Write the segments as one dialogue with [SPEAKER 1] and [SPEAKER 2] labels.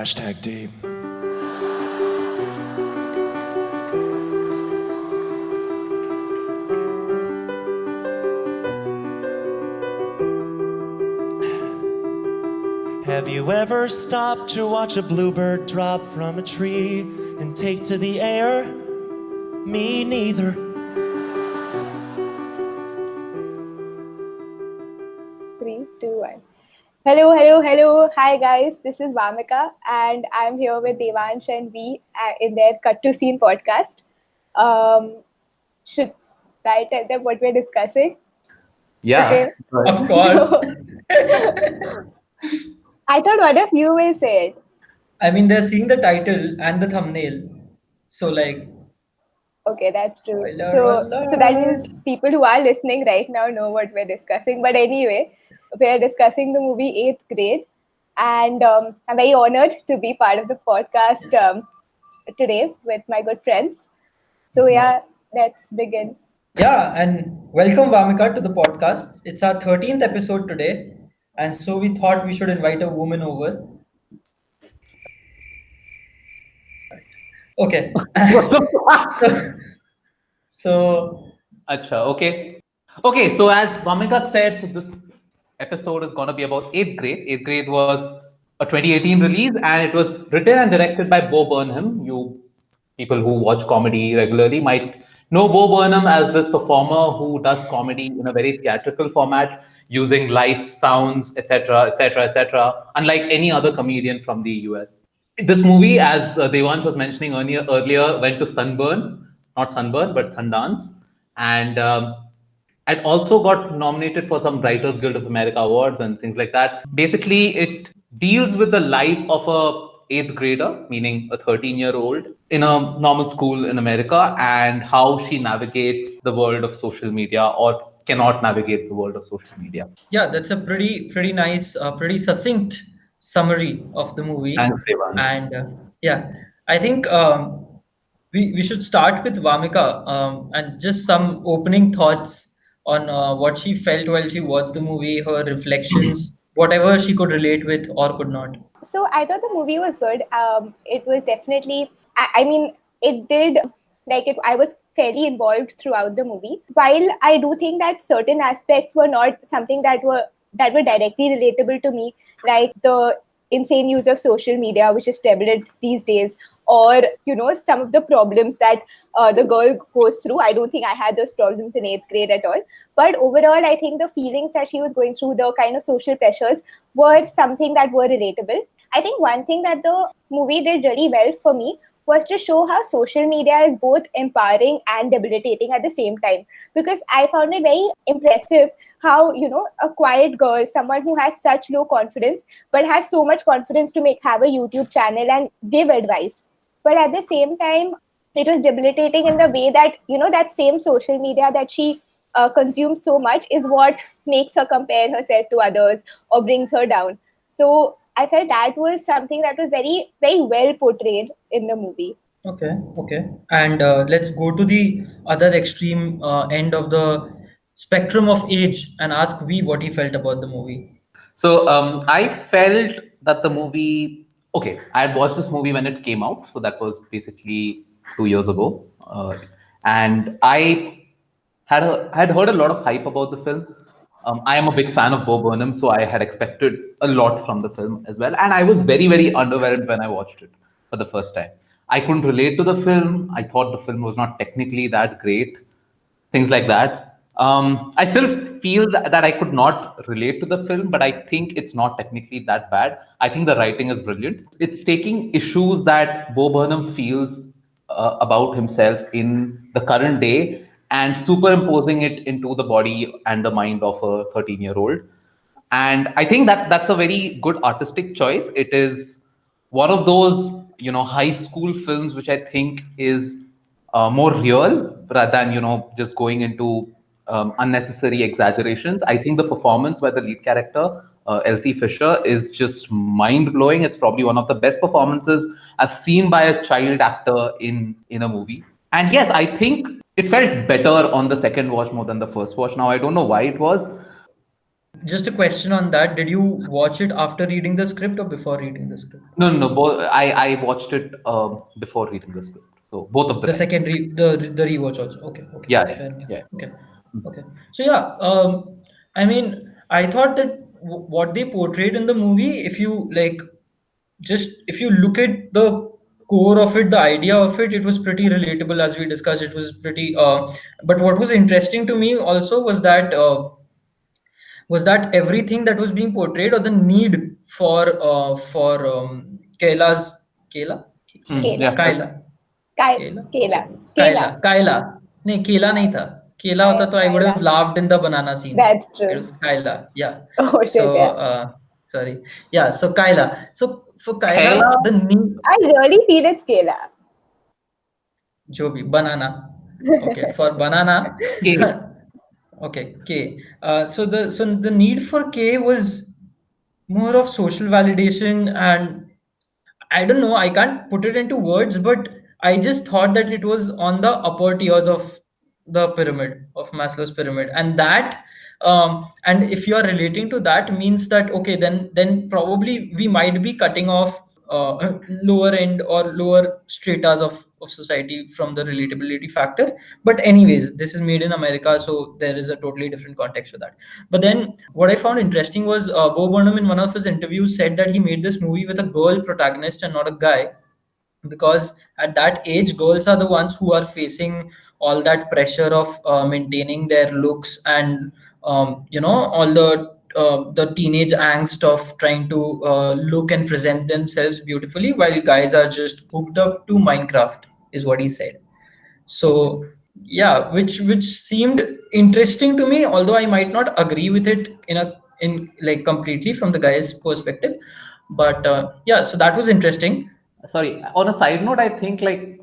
[SPEAKER 1] #deep. Have you ever stopped to watch a bluebird drop from a tree and take to the air? Me neither.
[SPEAKER 2] 3, 2, 1. Hello. Hi guys, this is Vamika and I'm here with Devansh and V in their Cuttoscene podcast. Should I tell them what we're discussing?
[SPEAKER 3] Yeah,
[SPEAKER 2] Okay.
[SPEAKER 4] Of course.
[SPEAKER 2] So, I thought one of you will say it.
[SPEAKER 4] I mean, they're seeing the title and the thumbnail. So, like,
[SPEAKER 2] Okay, that's true.
[SPEAKER 4] spoiler
[SPEAKER 2] So that means
[SPEAKER 4] alert.
[SPEAKER 2] people who are listening right now know what we're discussing. But anyway, we're discussing the movie 8th Grade. And I'm very honored to be part of the podcast today with my good friends. So yeah, let's begin.
[SPEAKER 4] Yeah, and welcome, Vamika, to the podcast. It's our 13th episode today. And so we thought we should invite a woman over. Okay. so, so,
[SPEAKER 3] Acha, okay. Okay, so as Vamika said, so this episode is going to be about 8th grade. 8th grade was a 2018 release and it was written and directed by Bo Burnham. You people who watch comedy regularly might know Bo Burnham as this performer who does comedy in a very theatrical format using lights, sounds, etc., etc., etc., unlike any other comedian from the US. This movie, as Devansh was mentioning earlier, went to not Sunburn, but Sundance, and it also got nominated for some Writers Guild of America awards and things like that. Basically, it deals with the life of a eighth grader, meaning a 13-year-old in a normal school in America, and how she navigates the world of social media or cannot navigate the world of social media.
[SPEAKER 4] yeah, that's a pretty nice, pretty succinct summary of the movie.
[SPEAKER 3] Thanks, Devansh.
[SPEAKER 4] And yeah, I think we should start with Vamika and just some opening thoughts on what she felt while she watched the movie, her reflections, whatever she could relate with or could not.
[SPEAKER 2] So I thought the movie was good. It was definitely, I mean, it did like it. I was fairly involved throughout the movie. While I do think that certain aspects were not something that were directly relatable to me, like the insane use of social media, which is prevalent these days, or some of the problems that the girl goes through. I don't think I had those problems in 8th grade at all. But overall, I think the feelings that she was going through, the kind of social pressures, were something that were relatable. I think one thing that the movie did really well for me was to show how social media is both empowering and debilitating at the same time. Because I found it very impressive how, a quiet girl, someone who has such low confidence, but has so much confidence to have a YouTube channel and give advice. But at the same time, it was debilitating in the way that, that same social media that she consumes so much is what makes her compare herself to others or brings her down. So I felt that was something that was very, very well portrayed in the movie.
[SPEAKER 4] Okay. And let's go to the other extreme end of the spectrum of age and ask V what he felt about the movie.
[SPEAKER 3] So I felt that the movie. Okay, I had watched this movie when it came out, so that was basically 2 years ago, and I had heard a lot of hype about the film. I am a big fan of Bo Burnham, so I had expected a lot from the film as well, and I was very very underwhelmed when I watched it for the first time. I couldn't relate to the film. I thought the film was not technically that great, things like that. I still feel that I could not relate to the film, but I think it's not technically that bad. I think the writing is brilliant. It's taking issues that Bo Burnham feels about himself in the current day and superimposing it into the body and the mind of a 13-year-old. And I think that that's a very good artistic choice. It is one of those high school films which I think is more real rather than just going into unnecessary exaggerations. I think the performance by the lead character Elsie Fisher is just mind blowing. It's probably one of the best performances I've seen by a child actor in a movie. And yes, I think it felt better on the second watch more than the first watch. Now I don't know why it was.
[SPEAKER 4] just a question on that. Did you watch it after reading the script or before reading the script?
[SPEAKER 3] No, no, no. I watched it before reading the script, so both of the
[SPEAKER 4] The
[SPEAKER 3] times.
[SPEAKER 4] second the rewatch also. Okay, okay,
[SPEAKER 3] Yeah, yeah,
[SPEAKER 4] fair enough.
[SPEAKER 3] yeah.
[SPEAKER 4] Okay, okay. So yeah, I mean, I thought that what they portrayed in the movie, if you like, just if you look at the core of it, the idea of it, it was pretty relatable as we discussed. It was pretty. But what was interesting to me also was that everything that was being portrayed or the need for Kaila's Kaila
[SPEAKER 2] Kela.
[SPEAKER 3] Yeah.
[SPEAKER 4] Kaila केला
[SPEAKER 2] Kela.
[SPEAKER 4] Okay
[SPEAKER 2] Kela.
[SPEAKER 4] Kayla नहीं केला नहीं था केला होता तो I would
[SPEAKER 2] Kyla.
[SPEAKER 4] have laughed in the banana scene.
[SPEAKER 2] That's
[SPEAKER 4] It
[SPEAKER 2] true.
[SPEAKER 4] was Kyla, yeah.
[SPEAKER 2] Oh
[SPEAKER 4] So
[SPEAKER 2] shit, yes.
[SPEAKER 4] sorry, yeah, so Kyla, so for
[SPEAKER 3] Hela,
[SPEAKER 4] Kyla the need
[SPEAKER 2] I really feel it's Kela.
[SPEAKER 4] जो भी banana, okay, for banana.
[SPEAKER 3] K.
[SPEAKER 4] Okay, K. So the need for K was more of social validation, and I don't know, I can't put it into words, but I just thought that it was on the upper tiers of the pyramid, of Maslow's pyramid, and that and if you are relating to that means that okay, then probably we might be cutting off lower end or lower stratas of society from the relatability factor. But anyways, this is made in America, so there is a totally different context to that. But then what I found interesting was Bo Burnham in one of his interviews said that he made this movie with a girl protagonist and not a guy, because at that age girls are the ones who are facing all that pressure of maintaining their looks and all the teenage angst of trying to look and present themselves beautifully, while guys are just hooked up to Minecraft, is what he said. So yeah, which seemed interesting to me, although I might not agree with it in like completely from the guy's perspective. But yeah, so that was interesting.
[SPEAKER 3] Sorry. On a side note, I think like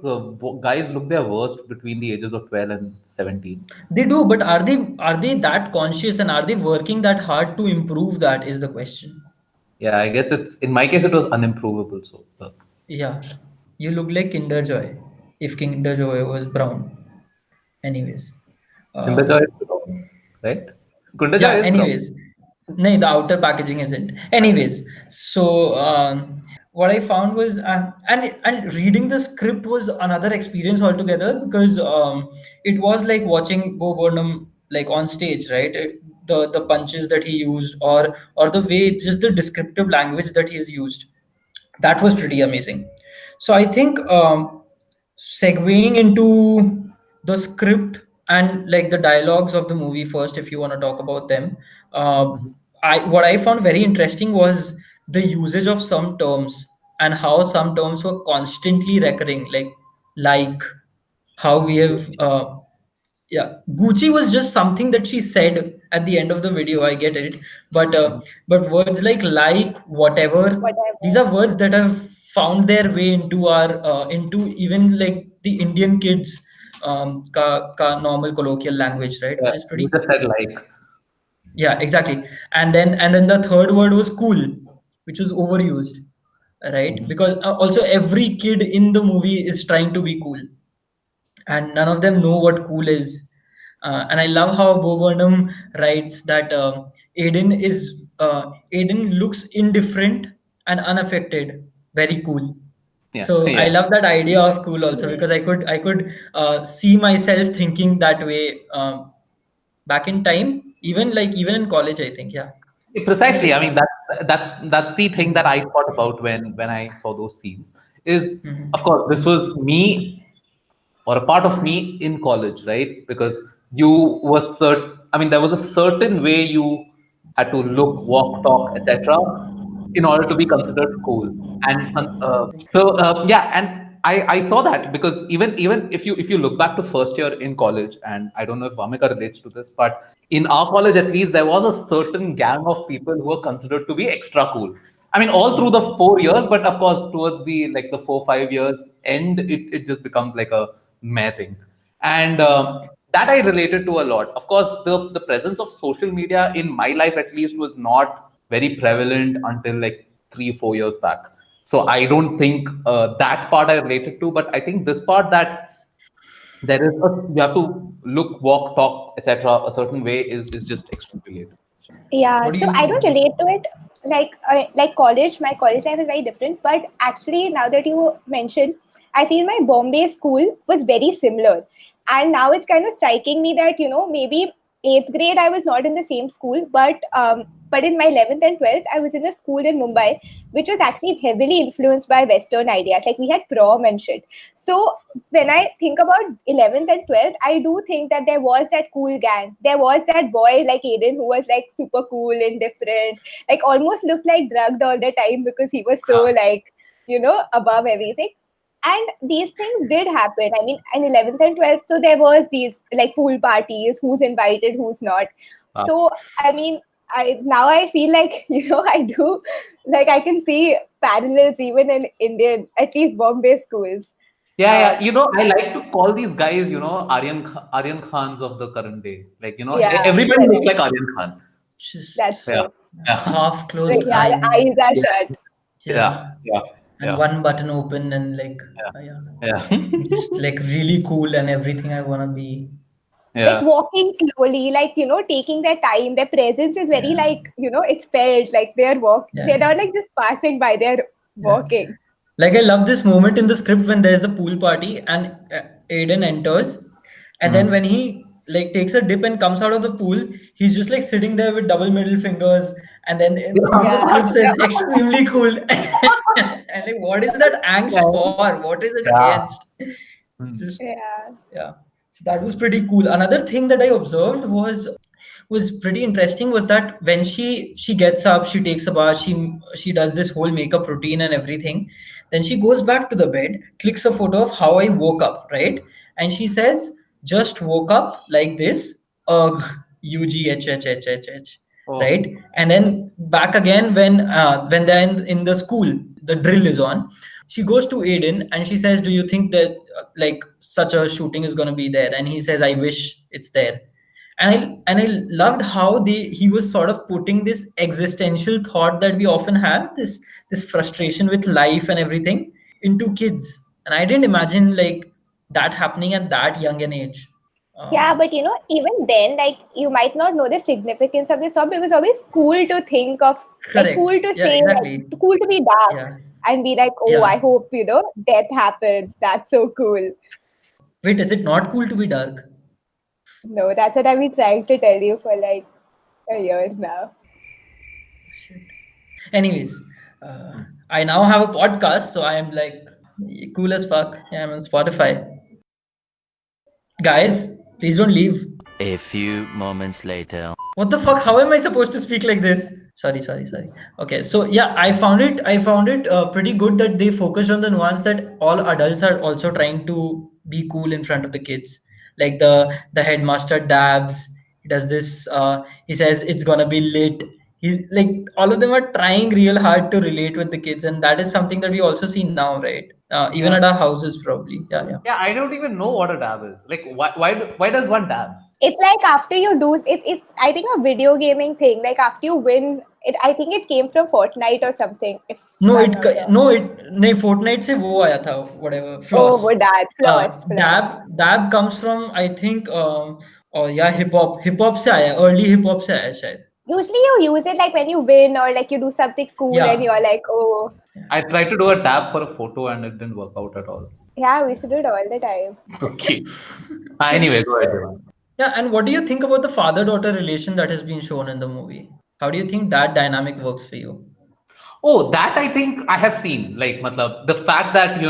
[SPEAKER 3] guys look their worst between the ages of 12 and 17.
[SPEAKER 4] They do, but are they that conscious and are they working that hard to improve? That is the question.
[SPEAKER 3] Yeah, I guess it's in my case it was unimprovable. So
[SPEAKER 4] Yeah, you look like Kinder Joy if Kinder Joy was brown. Anyways,
[SPEAKER 3] Kinder
[SPEAKER 4] uh,
[SPEAKER 3] Joy is brown, right? Kinder
[SPEAKER 4] yeah.
[SPEAKER 3] Joy is brown.
[SPEAKER 4] Anyways, no, the outer packaging isn't. Anyways, so what I found was, and reading the script was another experience altogether, because it was like watching Bo Burnham like on stage, right? The punches that he used, or the way, just the descriptive language that he's used, that was pretty amazing. So I think segueing into the script and like the dialogues of the movie first, if you want to talk about them, uh, I what I found very interesting was the usage of some terms and how some terms were constantly recurring, like how we have yeah, Gucci was just something that she said at the end of the video, I get it. But but words like whatever, these
[SPEAKER 2] Whatever.
[SPEAKER 4] are words that have found their way into our into even like the Indian kids normal colloquial language, right,
[SPEAKER 3] Yeah,
[SPEAKER 4] which is
[SPEAKER 3] you
[SPEAKER 4] pretty.
[SPEAKER 3] just said like.
[SPEAKER 4] Yeah, exactly. And then the third word was cool, which was overused, right?
[SPEAKER 3] Mhm.
[SPEAKER 4] Because also every kid in the movie is trying to be cool, and none of them know what cool is. And I love how Bo Burnham writes that Aiden looks indifferent and unaffected, very cool.
[SPEAKER 3] Yeah,
[SPEAKER 4] So I
[SPEAKER 3] yeah.
[SPEAKER 4] love that idea of cool also, because I could see myself thinking that way back in time, even in college, I think. Yeah.
[SPEAKER 3] Precisely. I
[SPEAKER 4] Anyways.
[SPEAKER 3] mean, that's the thing that I thought about when I saw those scenes. Is of
[SPEAKER 4] Mhm.
[SPEAKER 3] course this was me or a part of me in college, right? Because you were I mean, there was a certain way you had to look, walk, talk, etc., in order to be considered cool. And yeah, and I saw that because even if you look back to first year in college, and I don't know if Vamika relates to this, but in our college at least there was a certain gang of people who were considered to be extra cool. I mean, all through the 4 years, but of course, towards the like the 4 5 years end, it just becomes like a meh thing, and that I related to a lot. Of course, the presence of social media in my life at least was not very prevalent until like 3 4 years back. So I don't think that part I related to, but I think this part that you have to look, walk, talk, etc. a certain way is just extremely related.
[SPEAKER 2] Yeah,
[SPEAKER 4] What do
[SPEAKER 2] so
[SPEAKER 4] you?
[SPEAKER 2] I don't relate to it like college. My college life is very different. But actually, now that you mentioned, I feel my Bombay school was very similar, and now it's kind of striking me that maybe eighth grade I was not in the same school, but in my 11th and 12th I was in a school in Mumbai, which was actually heavily influenced by Western ideas. Like we had prom and shit. So when I think about 11th and 12th, I do think that there was that cool gang. There was that boy like Aiden who was like super cool and different, like almost looked like drugged all the time because he was so like, above everything. And these things did happen. I mean, in 11th and 12th, so there was these like pool parties, who's invited, who's not.
[SPEAKER 3] Uh,
[SPEAKER 2] So, I mean, I feel like, I do, like I can see parallels even in Indian, at least Bombay schools.
[SPEAKER 3] yeah,
[SPEAKER 2] Um,
[SPEAKER 3] yeah. I like to call these guys, Aryan Khans of the current day. Like,
[SPEAKER 2] yeah,
[SPEAKER 3] everybody looks
[SPEAKER 2] correct.
[SPEAKER 3] like Aryan Khan.
[SPEAKER 2] That's
[SPEAKER 4] Just
[SPEAKER 3] Yeah,
[SPEAKER 2] true.
[SPEAKER 3] yeah,
[SPEAKER 4] half
[SPEAKER 2] Like,
[SPEAKER 4] closed
[SPEAKER 2] yeah, the
[SPEAKER 4] eyes.
[SPEAKER 2] eyes are
[SPEAKER 3] yeah,
[SPEAKER 2] shut.
[SPEAKER 4] Yeah,
[SPEAKER 3] yeah,
[SPEAKER 4] and
[SPEAKER 3] yeah,
[SPEAKER 4] one button open and like, yeah,
[SPEAKER 3] yeah,
[SPEAKER 4] just
[SPEAKER 3] yeah,
[SPEAKER 4] like really cool and everything I wanna be.
[SPEAKER 2] Like
[SPEAKER 3] yeah,
[SPEAKER 2] walking slowly, like taking their time. Their presence is very
[SPEAKER 4] Yeah,
[SPEAKER 2] like it's felt like they're
[SPEAKER 4] yeah,
[SPEAKER 2] not like just passing by, they're
[SPEAKER 4] yeah.
[SPEAKER 2] walking.
[SPEAKER 4] Like I love this moment in the script when there's the pool party and Aiden enters, and then
[SPEAKER 3] mm.
[SPEAKER 4] when he like takes a dip and comes out of the pool, he's just like sitting there with double middle fingers, and then in the
[SPEAKER 2] Yeah.
[SPEAKER 4] script says extremely cool. And like, what is that angst
[SPEAKER 3] Yeah,
[SPEAKER 4] for? What is it
[SPEAKER 3] yeah.
[SPEAKER 4] against?
[SPEAKER 3] Mm.
[SPEAKER 4] Just
[SPEAKER 2] Yeah.
[SPEAKER 4] yeah. So that was pretty cool. Another thing that I observed was pretty interesting was that when she gets up, she takes a bath, she does this whole makeup routine and everything. Then she goes back to the bed, clicks a photo of how I woke up, right? And she says, "Just woke up like this." Ugh, UGHHHHH,
[SPEAKER 3] Oh,
[SPEAKER 4] right? And then back again when they're in the school, the drill is on. She goes to Aiden and she says, "Do you think that like such a shooting is going to be there?" And he says, "I wish it's there." And I loved how he was sort of putting this existential thought that we often have, this frustration with life and everything, into kids. And I didn't imagine like that happening at that young an age.
[SPEAKER 2] Yeah,
[SPEAKER 4] Um,
[SPEAKER 2] but even then, like you might not know the significance of the song. It was always cool to think of, like
[SPEAKER 4] Correct.
[SPEAKER 2] cool to
[SPEAKER 4] Yeah,
[SPEAKER 2] say,
[SPEAKER 4] exactly.
[SPEAKER 2] like cool to be dark
[SPEAKER 4] Yeah.
[SPEAKER 2] and be like, oh, I
[SPEAKER 4] Yeah.
[SPEAKER 2] hope death happens. That's so cool.
[SPEAKER 4] Wait, is it not cool to be dark?
[SPEAKER 2] No, that's what I've been trying to tell you for like a year now.
[SPEAKER 4] Shit. Anyways, I now have a podcast, so I am like cool as fuck. Yeah, I'm on Spotify. Guys, please don't leave.
[SPEAKER 5] A few moments later.
[SPEAKER 4] What the fuck? How am I supposed to speak like this? Sorry. Okay, so yeah, I found it pretty good that they focused on the nuance that all adults are also trying to be cool in front of the kids. Like the headmaster dabs. He does this. He says it's gonna be lit. He's like all of them are trying real hard to relate with the kids, and that is something that we also see now, right? Even
[SPEAKER 3] yeah.
[SPEAKER 4] at our houses, probably. Yeah, yeah.
[SPEAKER 3] Yeah, I don't even know what a dab is. Like, why does one dab?
[SPEAKER 2] It's like after you do it's I think a video gaming thing. Like after you win it, I think it came from Fortnite or something, if
[SPEAKER 4] No,
[SPEAKER 2] I'm not wrong.
[SPEAKER 4] no, नहीं Fortnite से वो आया था whatever
[SPEAKER 2] Oh,
[SPEAKER 4] floss.
[SPEAKER 2] वो that floss.
[SPEAKER 4] Dab comes from I think or yeah hip hop से आया early hip hop से आया शायद.
[SPEAKER 2] Usually you use it like when you win or like you do something cool and
[SPEAKER 4] Yeah.
[SPEAKER 2] you're like, oh,
[SPEAKER 3] I tried to do a dab for a photo and it didn't work out at all.
[SPEAKER 2] yeah, we used to do it all the time.
[SPEAKER 3] Okay. Anyway, go ahead, Devang.
[SPEAKER 4] Yeah, and what do you think about the father-daughter relation that has been shown in the movie? How do you think that dynamic works for you?
[SPEAKER 3] Oh, that I think I have seen. Like, matlab, the fact that,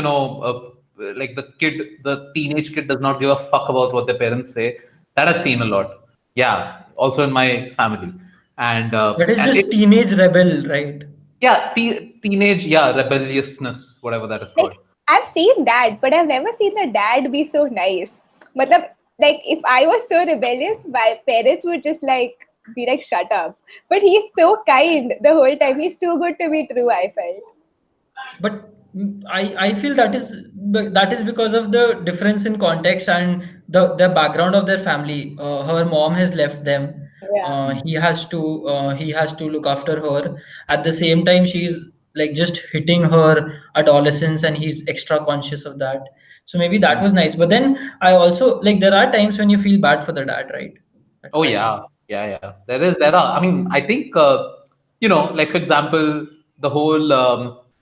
[SPEAKER 3] like the teenage kid does not give a fuck about what their parents say, that I've seen a lot. Yeah, also in my family. And,
[SPEAKER 4] That is
[SPEAKER 3] and it,
[SPEAKER 4] just teenage rebel, right?
[SPEAKER 3] yeah, teenage, yeah, rebelliousness, whatever that is
[SPEAKER 2] Like
[SPEAKER 3] called.
[SPEAKER 2] I've seen that, but I've never seen the dad be so nice. Matlab, like if I was so rebellious, my parents would just like be like, shut up. But he's so kind the whole time. He's too good to be true, I felt.
[SPEAKER 4] But I feel that is because of the difference in context and the background of their family. Her mom has left them.
[SPEAKER 2] Yeah.
[SPEAKER 4] He has to look after her. At the same time, she's like just hitting her adolescence, and he's extra conscious of that. So maybe that was nice. But then I also like there are times when you feel bad for the dad, right? That
[SPEAKER 3] Oh,
[SPEAKER 4] kind of
[SPEAKER 3] yeah. Yeah. There are. I mean, I think like for example, the whole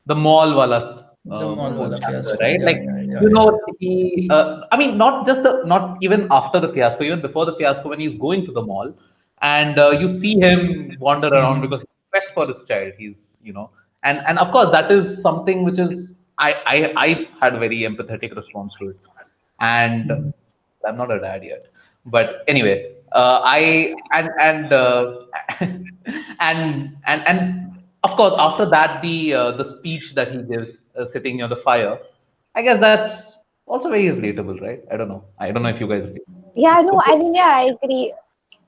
[SPEAKER 3] the mall walas
[SPEAKER 4] The mall
[SPEAKER 3] movie
[SPEAKER 4] wala
[SPEAKER 3] chapter,
[SPEAKER 4] fiasco.
[SPEAKER 3] right?
[SPEAKER 4] Yeah,
[SPEAKER 3] Like
[SPEAKER 4] yeah, yeah, yeah.
[SPEAKER 3] he. I mean, not even after the fiasco, even before the fiasco, when he's going to the mall, and you see him wander around because he's pressed for his child. He's and of course that is something which is I had a very empathetic response to it, and I'm not a dad yet. But anyway, I and and of course after that the speech that he gives sitting near the fire, I guess that's also very relatable, right? I don't know if you guys agree.
[SPEAKER 2] Yeah, no,
[SPEAKER 3] It's
[SPEAKER 2] I mean, yeah, I agree.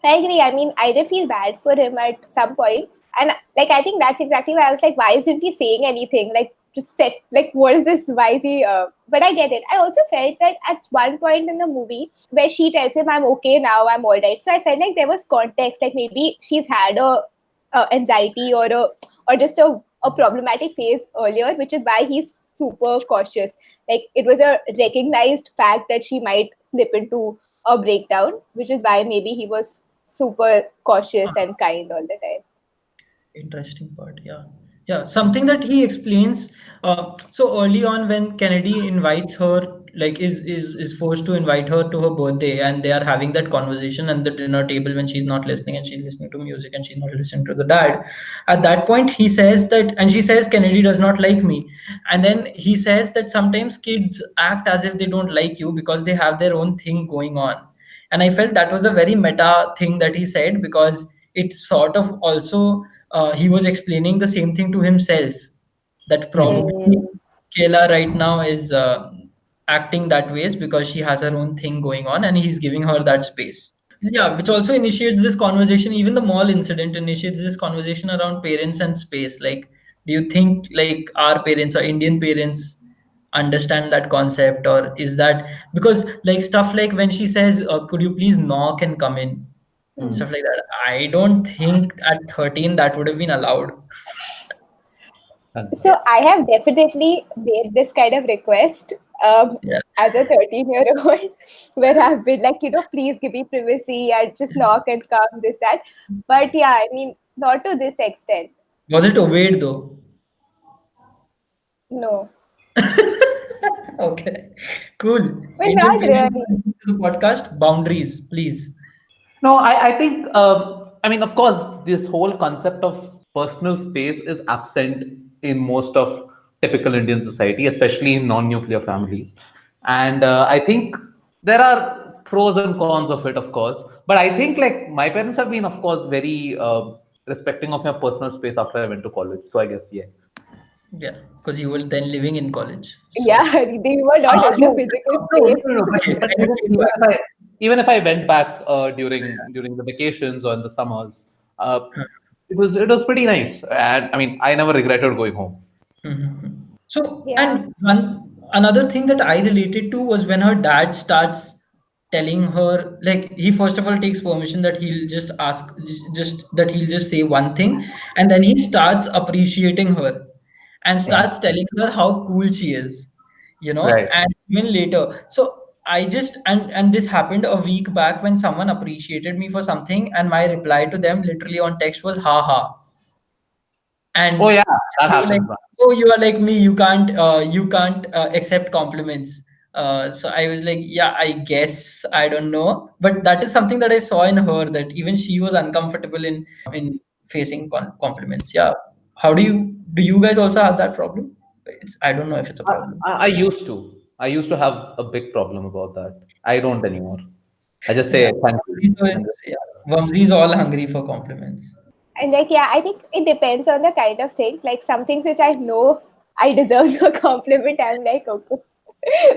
[SPEAKER 2] I agree. I mean, I did feel bad for him at some points. And like, I think that's exactly why I was like, why isn't he saying anything? Like, just set, like, what is this? Why is he? But I get it. I also felt that at one point in the movie where she tells him, I'm okay now, I'm all right. So I felt like there was context. Like, maybe she's had a anxiety or just a problematic phase earlier, which is why he's super cautious. Like, it was a recognized fact that she might slip into a breakdown, which is why maybe he was super cautious and kind all the time.
[SPEAKER 4] Interesting part, yeah. Yeah, something that he explains. So early on, when Kennedy invites her, like is forced to invite her to her birthday, and they are having that conversation at the dinner table when she's not listening and she's listening to music and she's not listening to the dad. At that point, he says that, and she says Kennedy does not like me, and then he says that sometimes kids act as if they don't like you because they have their own thing going on. And I felt that was a very meta thing that he said, because it sort of also he was explaining the same thing to himself, that probably
[SPEAKER 2] Mm.
[SPEAKER 4] Kayla right now is acting that ways because she has her own thing going on and he's giving her that space. Yeah, which also initiates this conversation. Even the mall incident initiates this conversation around parents and space. Like, do you think like our parents or Indian parents understand that concept, or is that because like stuff like when she says, "Could you please knock and come in?"
[SPEAKER 2] Hmm.
[SPEAKER 4] Stuff like that. I don't think at 13 that would have been allowed.
[SPEAKER 2] So I have definitely made this kind of request
[SPEAKER 4] Yeah.
[SPEAKER 2] as a 13-year-old, where I've been like, please give me privacy and just knock and come, this, that. But yeah, I mean, not to this extent.
[SPEAKER 4] Was it obeyed though?
[SPEAKER 2] No,
[SPEAKER 4] Okay. Cool.
[SPEAKER 2] but
[SPEAKER 4] Indian
[SPEAKER 2] not
[SPEAKER 4] parents
[SPEAKER 2] really.
[SPEAKER 4] listening to the podcast, boundaries, please.
[SPEAKER 3] No, I think, I mean, of course, this whole concept of personal space is absent in most of typical Indian society, especially in non-nuclear families. And I think there are pros and cons of it, of course. But I think, like, my parents have been, of course, very respecting of my personal space after I went to college. So I guess, yeah.
[SPEAKER 4] Yeah, because you were then living in college. So
[SPEAKER 2] Yeah, they were not in the
[SPEAKER 3] No,
[SPEAKER 2] physical
[SPEAKER 3] no.
[SPEAKER 2] space.
[SPEAKER 3] But
[SPEAKER 4] and you came back.
[SPEAKER 3] even if I went back during the vacations or in the summers, uh, it was pretty nice, and I mean I never regretted going home.
[SPEAKER 4] Mhm. So,
[SPEAKER 2] Yeah.
[SPEAKER 4] and another thing that I related to was when her dad starts telling her, like, he first of all takes permission that he'll just ask, just that he'll just say one thing, and then he starts appreciating her and
[SPEAKER 3] Yeah.
[SPEAKER 4] starts telling her how cool she is,
[SPEAKER 3] Right.
[SPEAKER 4] and even later. So I just, and this happened a week back when someone appreciated me for something, and my reply to them literally on text was, ha ha.
[SPEAKER 3] Oh
[SPEAKER 4] And
[SPEAKER 3] yeah, that
[SPEAKER 4] they were like,
[SPEAKER 3] happens.
[SPEAKER 4] oh, you are like me, you can't accept compliments. So I was like, yeah, I guess, I don't know, but that is something that I saw in her, that even she was uncomfortable in facing compliments. Yeah. How do you guys also have that problem? I don't know if it's a
[SPEAKER 3] I,
[SPEAKER 4] problem.
[SPEAKER 3] I used to. I used to have a big problem about that. I don't anymore. I just
[SPEAKER 4] Yeah.
[SPEAKER 3] say thank you. And
[SPEAKER 4] Yeah, Vamsi is all hungry for compliments.
[SPEAKER 2] And like, yeah, I think it depends on the kind of thing. Like, some things which I know I deserve a compliment, I'm like, okay,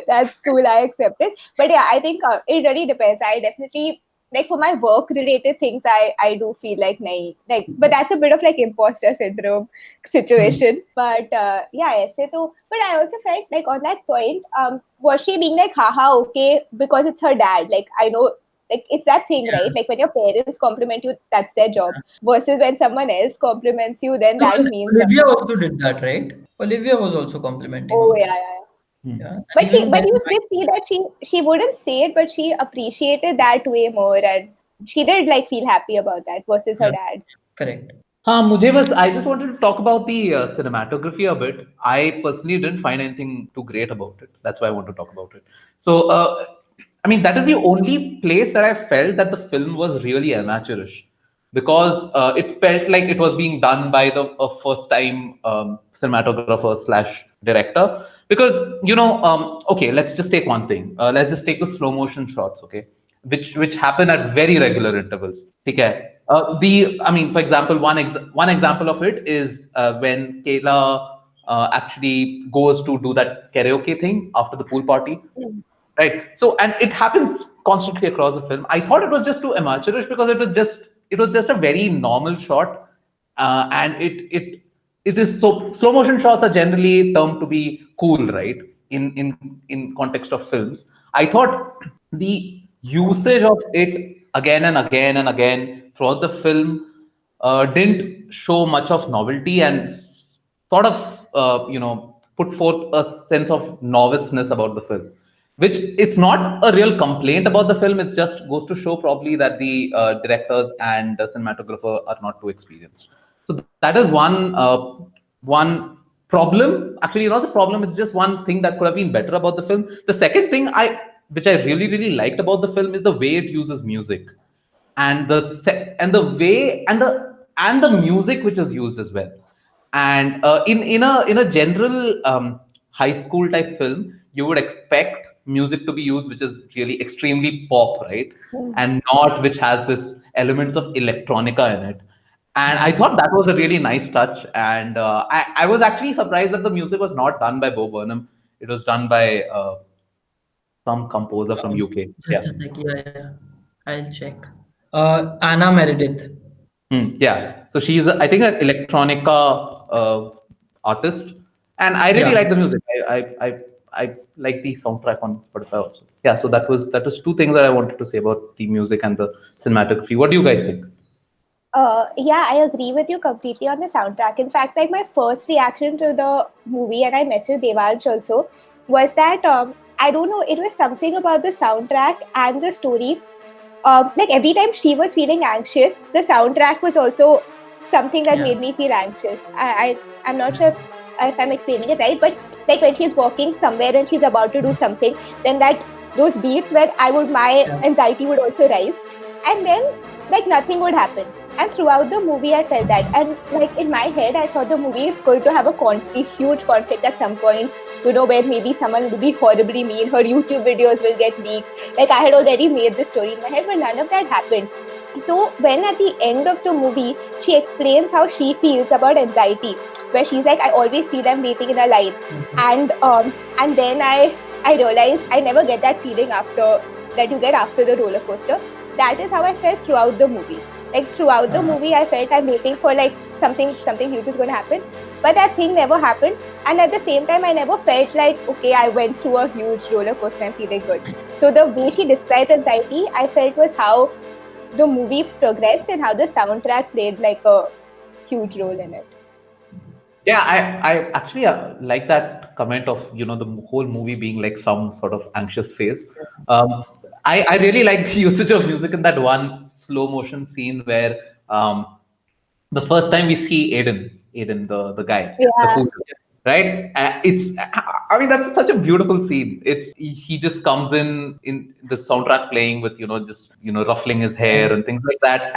[SPEAKER 2] that's cool, I accept it. But yeah, I think it really depends. I definitely, like, for my work related things, I do feel like, nahi, like, but that's a bit of like imposter syndrome
[SPEAKER 4] Hmm.
[SPEAKER 2] situation. But yeah, ऐसे तो, but I also felt like on that point, was she being like, haha, okay, because it's her dad. Like, I know, like, it's that thing, right?
[SPEAKER 4] Yeah.
[SPEAKER 2] Like, when your parents compliment you, that's their job. Versus when someone else compliments you, then that means
[SPEAKER 4] Olivia
[SPEAKER 2] something.
[SPEAKER 4] also did that, right? Olivia was also complimenting
[SPEAKER 2] Oh
[SPEAKER 4] her.
[SPEAKER 2] yeah, yeah.
[SPEAKER 3] Hmm.
[SPEAKER 4] Yeah. And
[SPEAKER 2] But
[SPEAKER 4] even then,
[SPEAKER 2] you did see that she wouldn't say it, but she appreciated that way more, and she did like feel happy about that versus her
[SPEAKER 4] Yeah,
[SPEAKER 2] dad.
[SPEAKER 4] correct.
[SPEAKER 3] I just wanted to talk about the cinematography a bit. I personally didn't find anything too great about it. That's why I want to talk about it. So, I mean, that is the only place that I felt that the film was really amateurish, because it felt like it was being done by the first time cinematographer slash director. Because, okay, let's just take one thing. Let's just take the slow motion shots, okay, which happen at very regular intervals. Okay. I mean, for example, one example of it is when Kayla actually goes to do that karaoke thing after the pool party, right? So, and it happens constantly across the film. I thought it was just too amateurish because it was just a very normal shot, and it is so slow motion shots are generally termed to be cool, right? In context of films, I thought the usage of it again and again and again throughout the film didn't show much of novelty, and sort of put forth a sense of noviceness about the film, which it's not a real complaint about the film. It just goes to show probably that the directors and the cinematographer are not too experienced. So that is one problem. Actually, not the problem. It's just one thing that could have been better about the film. The second thing which I really liked about the film is the way it uses music, and and the way and the music which is used as well. And in a general high school type film, you would expect music to be used which is really extremely pop, right? And not which has this elements of electronica in it. And I thought that was a really nice touch. And I was actually surprised that the music was not done by Bo Burnham. It was done by some composer from UK. Yeah.
[SPEAKER 4] Just a sec. Yeah, yeah. I'll check. Anna Meredith.
[SPEAKER 3] Yeah. So she's, I think, an electronica artist, and I really
[SPEAKER 4] Yeah.
[SPEAKER 3] like the music. I like the soundtrack on Spotify also. Yeah. So that was two things that I wanted to say about the music and the cinematography. What do you guys think?
[SPEAKER 2] Yeah, I agree with you completely on the soundtrack. In fact, like my first reaction to the movie, and I messaged Devansh also, was that I don't know, it was something about the soundtrack and the story. Like every time she was feeling anxious, the soundtrack was also something that
[SPEAKER 4] Yeah.
[SPEAKER 2] made me feel anxious. I'm not sure if I'm explaining it right, but like when she's walking somewhere and she's about to do something, then those beats where my
[SPEAKER 4] Yeah.
[SPEAKER 2] anxiety would also rise, and then like nothing would happen. And throughout the movie, I felt that, and like in my head, I thought the movie is going to have a huge conflict at some point. You know, where maybe someone will be horribly mean, her YouTube videos will get leaked. Like I had already made the story in my head, but none of that happened. So when at the end of the movie, she explains how she feels about anxiety, where she's like, I always see them waiting in a line, and then I realized I never get that feeling after that you get after the roller coaster. That is how I felt throughout the movie. Like throughout the movie, I felt I'm waiting for like something huge is going to happen, but that thing never happened. And at the same time, I never felt like, okay, I went through a huge roller coaster, I'm feeling good. So the way she described anxiety, I felt was how the movie progressed and how the soundtrack played like a huge role in it.
[SPEAKER 3] Yeah, I actually like that comment of the whole movie being like some sort of anxious phase. I really like the usage of music in that one slow motion scene where the first time we see Aiden, the guy, the
[SPEAKER 2] Yeah.
[SPEAKER 3] fool, right? I mean, that's such a beautiful scene. He just comes in the soundtrack playing with just ruffling his hair and things like that,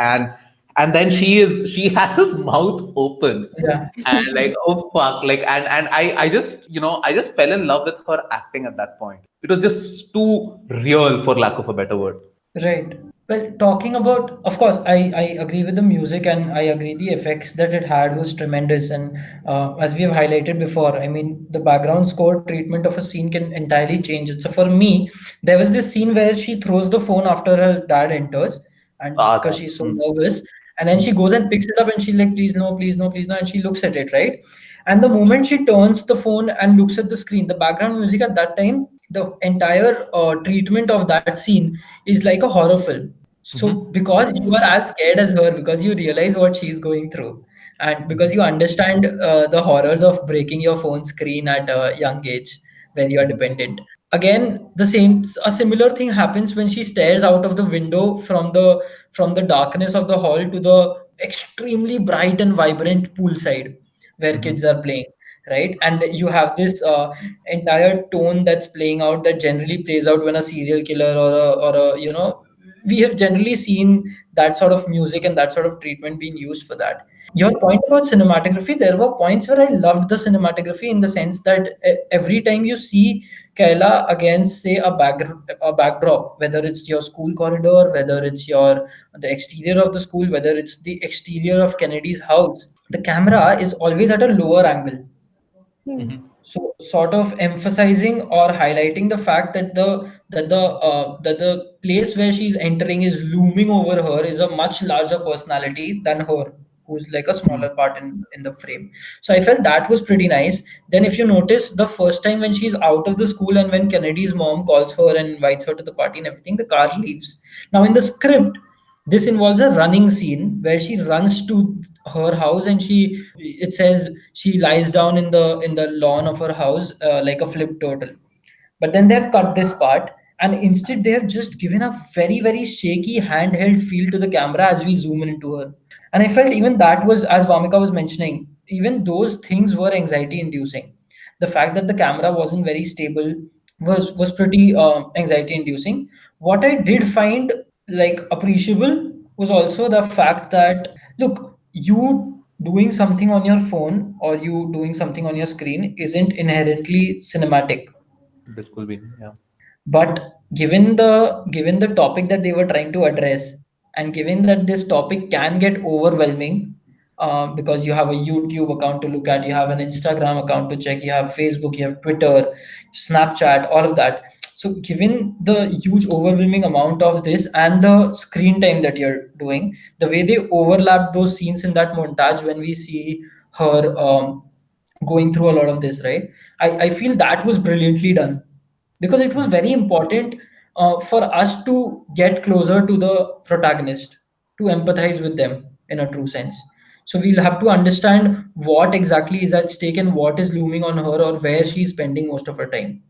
[SPEAKER 3] and then she has his mouth open,
[SPEAKER 4] Yeah.
[SPEAKER 3] and like, oh fuck, like, and I just fell in love with her acting at that point. It was just too real, for lack of a better word.
[SPEAKER 4] Right. Well, talking about, of course, I agree with the music, and I agree the effects that it had was tremendous. And as we have highlighted before, I mean, the background score treatment of a scene can entirely change it. So for me, there was this scene where she throws the phone after her dad enters, and because she's so nervous, and then she goes and picks it up, and she's like, please no, please no, please no, and she looks at it, right? And the moment she turns the phone and looks at the screen, the background music at that time, the entire treatment of that scene is like a horror film. So because you are as scared as her, because you realize what she's going through, and because you understand the horrors of breaking your phone screen at a young age when you are dependent, again, a similar thing happens when she stares out of the window from the darkness of the hall to the extremely bright and vibrant poolside where
[SPEAKER 3] Mm-hmm.
[SPEAKER 4] kids are playing, right? And you have this entire tone that's playing out that generally plays out when a serial killer or a we have generally seen that sort of music and that sort of treatment being used for that. Your point about cinematography, there were points where I loved the cinematography in the sense that every time you see Kaila against, say, a backdrop, whether it's your school corridor, whether it's the exterior of the school, whether it's the exterior of Kennedy's house, the camera is always at a lower angle.
[SPEAKER 2] Hmm.
[SPEAKER 3] Mm-hmm.
[SPEAKER 4] So sort of emphasizing or highlighting the fact that the place where she's entering is looming over her is a much larger personality than her, who's like a smaller part in the frame. So I felt that was pretty nice. Then if you notice, the first time when she's out of the school and when Kennedy's mom calls her and invites her to the party and everything, the car leaves. Now in the script, this involves a running scene where she runs to her house and it says she lies down in the lawn of her house like a flip turtle. But then they've cut this part and instead they have just given a very shaky handheld feel to the camera as we zoom in into her. And I felt even that was, as Vamika was mentioning, even those things were anxiety inducing. The fact that the camera wasn't very stable was pretty anxiety inducing. What I did find like appreciable was also the fact that, look, you doing something on your phone or you doing something on your screen isn't inherently cinematic.
[SPEAKER 3] This could be, yeah.
[SPEAKER 4] But given the topic that they were trying to address, and given that this topic can get overwhelming, because you have a YouTube account to look at, you have an Instagram account to check, you have Facebook, you have Twitter, Snapchat, all of that. So given the huge overwhelming amount of this and the screen time that you're doing, the way they overlap those scenes in that montage when we see her going through a lot of this, right? I feel that was brilliantly done because it was very important for us to get closer to the protagonist, to empathize with them in a true sense. So we'll have to understand what exactly is at stake and what is looming on her or where she's spending most of her time.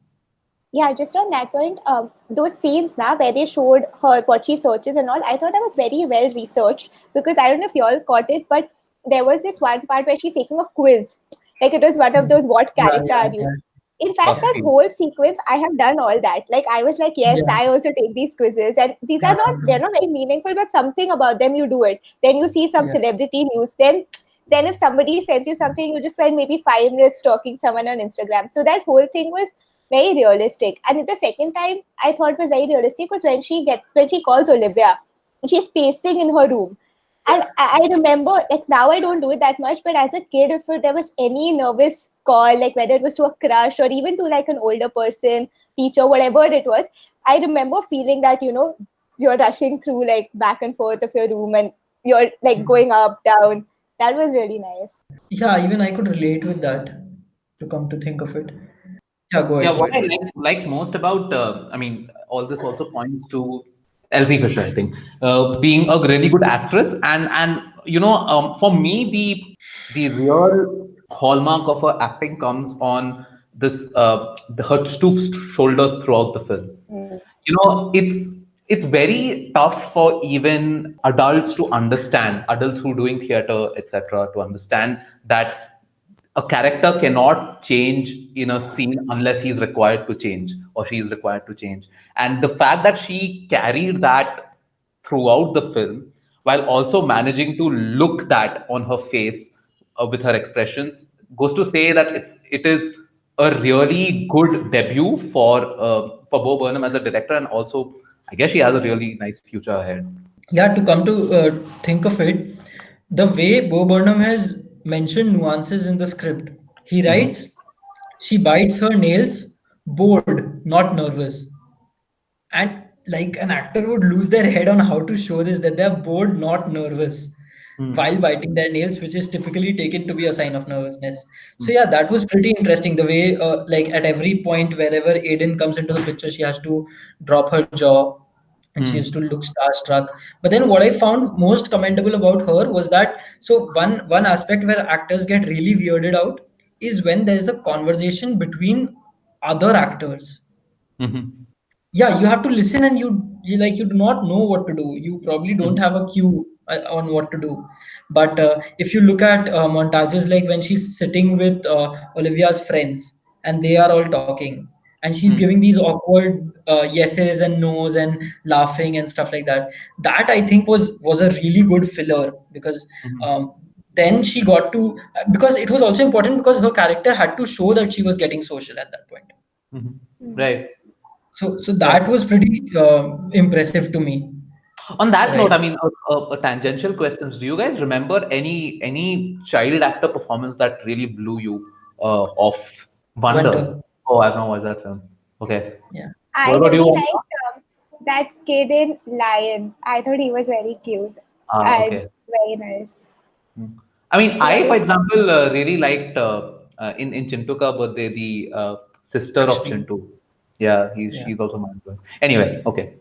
[SPEAKER 2] Yeah, just on that point, those scenes now where they showed her what she searches and all, I thought that was very well researched because I don't know if you all caught it, but there was this one part where she's taking a quiz. Like it was one of those what
[SPEAKER 4] Yeah,
[SPEAKER 2] character
[SPEAKER 4] yeah,
[SPEAKER 2] are you?
[SPEAKER 4] yeah.
[SPEAKER 2] In fact, that
[SPEAKER 3] BuzzFeed.
[SPEAKER 2] whole sequence, I have done all that. Like I was like, yes,
[SPEAKER 4] Yeah,
[SPEAKER 2] I also take these quizzes, and these are
[SPEAKER 4] yeah,
[SPEAKER 2] not they're not very meaningful, but something about them you do it. Then you see some
[SPEAKER 4] yeah.
[SPEAKER 2] celebrity news. Then if somebody sends you something, you just spend maybe 5 minutes talking someone on Instagram. So that whole thing was very realistic. And the second time I thought was very realistic was when she calls Olivia, and she's pacing in her room. And I remember, like now I don't do it that much, but as a kid, if there was any nervous call, like whether it was to a crush or even to like an older person, teacher, whatever it was, I remember feeling that, you're rushing through like back and forth of your room and you're like going up, down. That was really nice.
[SPEAKER 4] Yeah, even I could relate with that, to come to think of it. Yeah, go
[SPEAKER 3] Yeah,
[SPEAKER 4] ahead, go
[SPEAKER 3] what
[SPEAKER 4] ahead,
[SPEAKER 3] I
[SPEAKER 4] go ahead.
[SPEAKER 3] like most about, I mean, all this also points to Elsie Fisher, I think, being a really good actress, and for me, the real hallmark of her acting comes on her stooped shoulders throughout the film.
[SPEAKER 2] Mm.
[SPEAKER 3] It's very tough for even adults to understand, adults who are doing theater, etc., to understand that a character cannot change in a scene unless he's required to change or she is required to change. And the fact that she carried that throughout the film while also managing to look that on her face with her expressions goes to say that it is a really good debut for Bo Burnham as a director, and also I guess she has a really nice future ahead.
[SPEAKER 4] Yeah, to come to think of it, the way Bo Burnham has mentioned nuances in the script, he
[SPEAKER 3] Mhm.
[SPEAKER 4] writes, she bites her nails, bored, not nervous. And like an actor would lose their head on how to show this, that they're bored, not nervous while biting their nails, which is typically taken to be a sign of nervousness. So yeah, that was pretty interesting. The way, like at every point, wherever Aiden comes into the picture, she has to drop her jaw and she has to look starstruck. But then what I found most commendable about her was that, so one aspect where actors get really weirded out is when there is a conversation between other actors.
[SPEAKER 3] Mm-hmm.
[SPEAKER 4] Yeah, you have to listen, and you do not know what to do. You probably don't
[SPEAKER 3] Mm-hmm.
[SPEAKER 4] have a cue on what to do. But if you look at montages like when she's sitting with Olivia's friends and they are all talking, and she's giving these awkward yeses and nos and laughing and stuff like that, that I think was a really good filler, because then she got to, because it was also important because her character had to show that she was getting social at that point.
[SPEAKER 3] Mm-hmm.
[SPEAKER 2] Hmm.
[SPEAKER 3] Right.
[SPEAKER 4] So
[SPEAKER 3] Right.
[SPEAKER 4] that was pretty impressive to me,
[SPEAKER 3] On that note,
[SPEAKER 4] right?
[SPEAKER 3] I mean, a tangential questions. Do you guys remember any child actor performance that really blew you off? Wonder.
[SPEAKER 4] Wonder,
[SPEAKER 3] Oh, I've not watched that film. Okay.
[SPEAKER 4] yeah,
[SPEAKER 2] I
[SPEAKER 3] What about you,
[SPEAKER 2] really
[SPEAKER 3] Monica?
[SPEAKER 2] liked that kid in Lion. I thought he was very cute
[SPEAKER 3] Ah,
[SPEAKER 2] and
[SPEAKER 3] okay.
[SPEAKER 2] very nice.
[SPEAKER 3] Hmm. I mean, I, for
[SPEAKER 2] Right?
[SPEAKER 3] example, really liked in Chintu ka birthday the sister of
[SPEAKER 4] Lakshmi,
[SPEAKER 3] Chintu. Yeah,
[SPEAKER 4] yeah,
[SPEAKER 3] she's also mind blowing. Anyway, okay.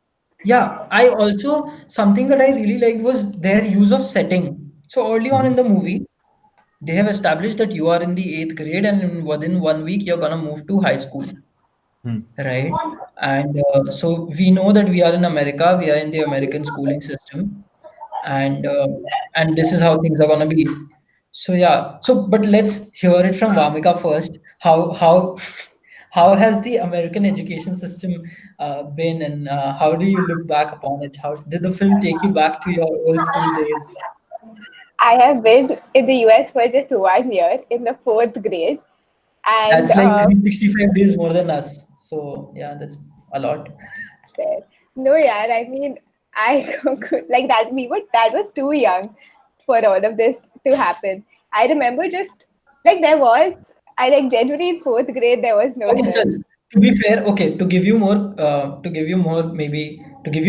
[SPEAKER 4] yeah. I also, something that I really liked was their use of setting. So early on
[SPEAKER 3] Mhm.
[SPEAKER 4] in the movie, they have established that you are in the eighth grade, and within 1 week you're gonna move to high school,
[SPEAKER 3] Hmm.
[SPEAKER 4] right? And so we know that we are in America, we are in the American schooling system, and this is how things are gonna be. So yeah, so but let's hear it from Vamika first. How how has the American education system been, and how do you look back upon it? How did the film take you back to your old school days?
[SPEAKER 2] I have been in the US for just 1 year in the fourth grade, and
[SPEAKER 4] That's like 365 days more than us. So yeah, that's a lot.
[SPEAKER 2] fair. No, yeah, I mean, I could like that. That was too young for all of this to happen. I remember just like there was, I like genuinely in fourth grade there was no
[SPEAKER 4] Okay,
[SPEAKER 2] sense.
[SPEAKER 4] Chal, to be fair, okay, to give you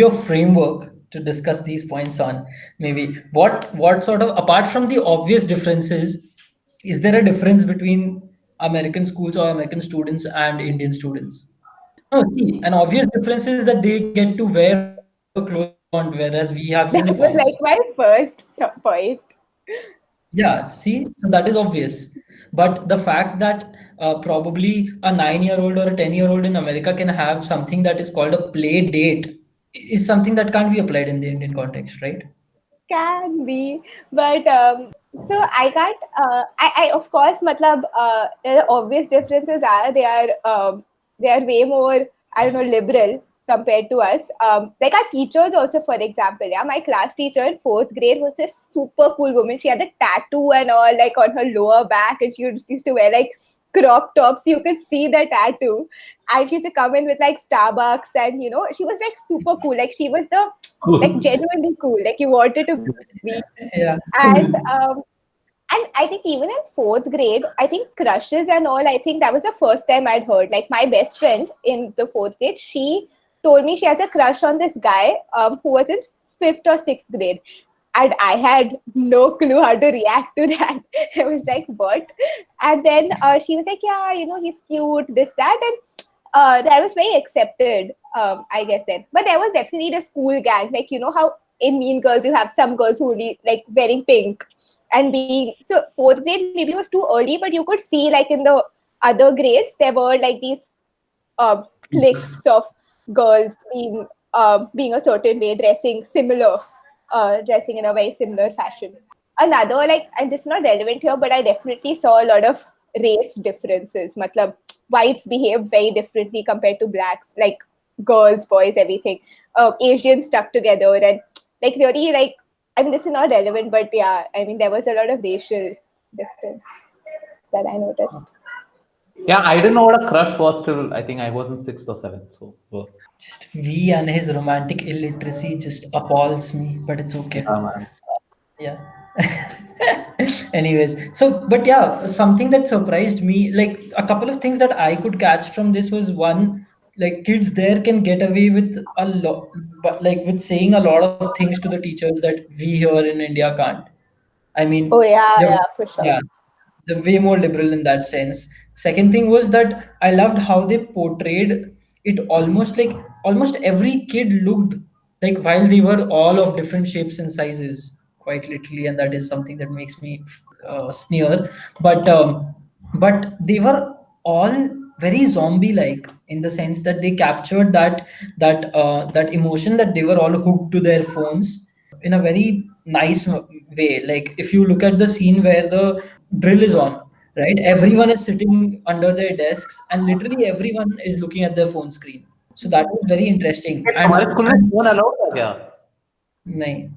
[SPEAKER 4] a framework to discuss these points on, maybe what sort of, apart from the obvious differences, is there a difference between American schools or American students and Indian students? No, see, an obvious difference is that they get to wear whatever clothes they want, whereas we have
[SPEAKER 2] That was
[SPEAKER 4] uniforms.
[SPEAKER 2] like my first point.
[SPEAKER 4] Yeah, see, so that is obvious. But the fact that probably a 9-year-old or a 10-year-old in America can have something that is called a play date is something that can't be applied in the Indian context, right?
[SPEAKER 2] Can be, but so I can't. I of course, matlab, the obvious differences are they are way more, I don't know, liberal compared to us. Like our teachers also, for example, yeah, my class teacher in fourth grade was this super cool woman. She had a tattoo and all, like on her lower back, and she used to wear like crop tops. You could see the tattoo, and she used to come in with like Starbucks, and she was like super cool. Like she was the like
[SPEAKER 3] Cool.
[SPEAKER 2] genuinely cool, like you wanted to be.
[SPEAKER 4] Yeah,
[SPEAKER 2] And
[SPEAKER 4] cool.
[SPEAKER 2] I think even in fourth grade, I think crushes and all, I think that was the first time I'd heard. Like my best friend in the fourth grade, she told me she has a crush on this guy who was in fifth or sixth grade. And I had no clue how to react to that. I was like, what? And then she was like, yeah, he's cute, this, that. And that was very accepted, I guess then. But there was definitely the school gang. Like, you know how in Mean Girls you have some girls who really like wearing pink and being so fourth grade maybe was too early, but you could see like in the other grades there were like these cliques of girls being a certain way, dressing in a very similar fashion. Another, like, and this is not relevant here, but I definitely saw a lot of race differences. Matlab, whites behave very differently compared to blacks, like girls, boys, everything. Asians stuck together and like really like, I mean, this is not relevant, but yeah, I mean, there was a lot of racial difference that I noticed.
[SPEAKER 3] Yeah, I didn't know what a crush was till I think I was in sixth or seventh. So,
[SPEAKER 4] Just V and his romantic illiteracy just appalls me, but it's okay.
[SPEAKER 3] yeah, man.
[SPEAKER 4] Yeah. Anyways, so but yeah, something that surprised me, like a couple of things that I could catch from this was one, like kids there can get away with a lot, but like with saying a lot of things to the teachers that we here in India can't. I
[SPEAKER 2] Oh
[SPEAKER 4] mean,
[SPEAKER 2] yeah,
[SPEAKER 4] they're,
[SPEAKER 2] yeah, for sure.
[SPEAKER 4] yeah, they're way more liberal in that sense. Second thing was that I loved how they portrayed it, almost like almost every kid looked like, while they were all of different shapes and sizes, quite literally, and that is something that makes me sneer. But but they were all very zombie-like in the sense that they captured that emotion that they were all hooked to their phones in a very nice way. Like if you look at the scene where the drill is on, right? Everyone is sitting under their desks, and literally everyone is looking at their phone screen. So that was very interesting.
[SPEAKER 3] Wait, हमारे school में phone allowed था क्या?
[SPEAKER 4] नहीं,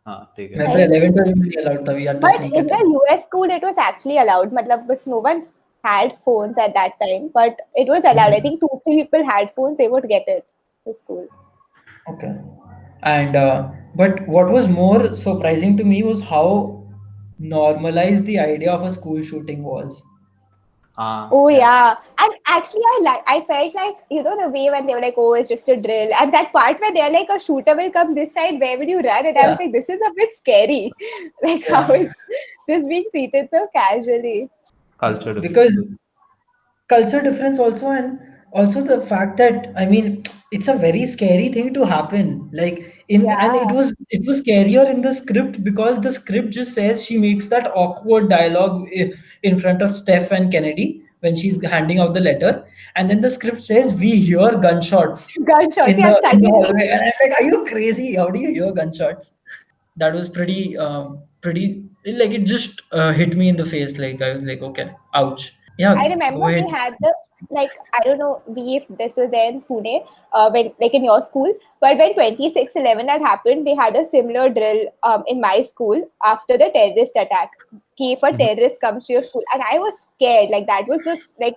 [SPEAKER 3] हाँ ठीक है.
[SPEAKER 4] मैं
[SPEAKER 2] I
[SPEAKER 4] तो
[SPEAKER 2] don't
[SPEAKER 4] 11
[SPEAKER 2] know.
[SPEAKER 4] 12 में नहीं allowed था. We had to
[SPEAKER 2] But
[SPEAKER 4] sneak
[SPEAKER 2] in
[SPEAKER 4] it
[SPEAKER 2] the
[SPEAKER 4] in.
[SPEAKER 2] US school, it was actually allowed. Matlab, but no one had phones at that time. But it was allowed. I think 2 3 people had phones. They would get it to school.
[SPEAKER 4] Okay. And but what was more surprising to me was how normalized the idea of a school shooting was.
[SPEAKER 2] Oh
[SPEAKER 3] Yeah.
[SPEAKER 2] yeah, and actually, I felt like the way when they were like, "Oh, it's just a drill," and that part where they're like, "A shooter will come this side. Where will you run?" And I
[SPEAKER 4] Yeah,
[SPEAKER 2] was like, "This is a bit scary. Like, how
[SPEAKER 4] yeah.
[SPEAKER 2] is this being treated so casually?"
[SPEAKER 3] Culture
[SPEAKER 4] Because
[SPEAKER 3] differences.
[SPEAKER 4] culture difference also, and also the fact that, I mean, it's a very scary thing to happen, like in, and
[SPEAKER 2] Yeah,
[SPEAKER 4] it was scarier in the script because the script just says she makes that awkward dialogue in front of Steph and Kennedy when she's handing out the letter, and then the script says we hear gunshots
[SPEAKER 2] gunshots.
[SPEAKER 4] in
[SPEAKER 2] Yeah,
[SPEAKER 4] the
[SPEAKER 2] suddenly.
[SPEAKER 4] hallway, and I'm like, are you crazy? How do you hear gunshots? That was pretty, like it just hit me in the face. Like I was like, okay, ouch.
[SPEAKER 2] I
[SPEAKER 4] Yeah,
[SPEAKER 2] remember
[SPEAKER 4] go
[SPEAKER 2] we
[SPEAKER 4] ahead.
[SPEAKER 2] had the like I don't know we if this was there in Pune when like in your school, but when 26/11 had happened, they had a similar drill in my school after the terrorist attack. Ki if a
[SPEAKER 3] Mhm.
[SPEAKER 2] terrorist comes to your school, and I was scared. Like that was just like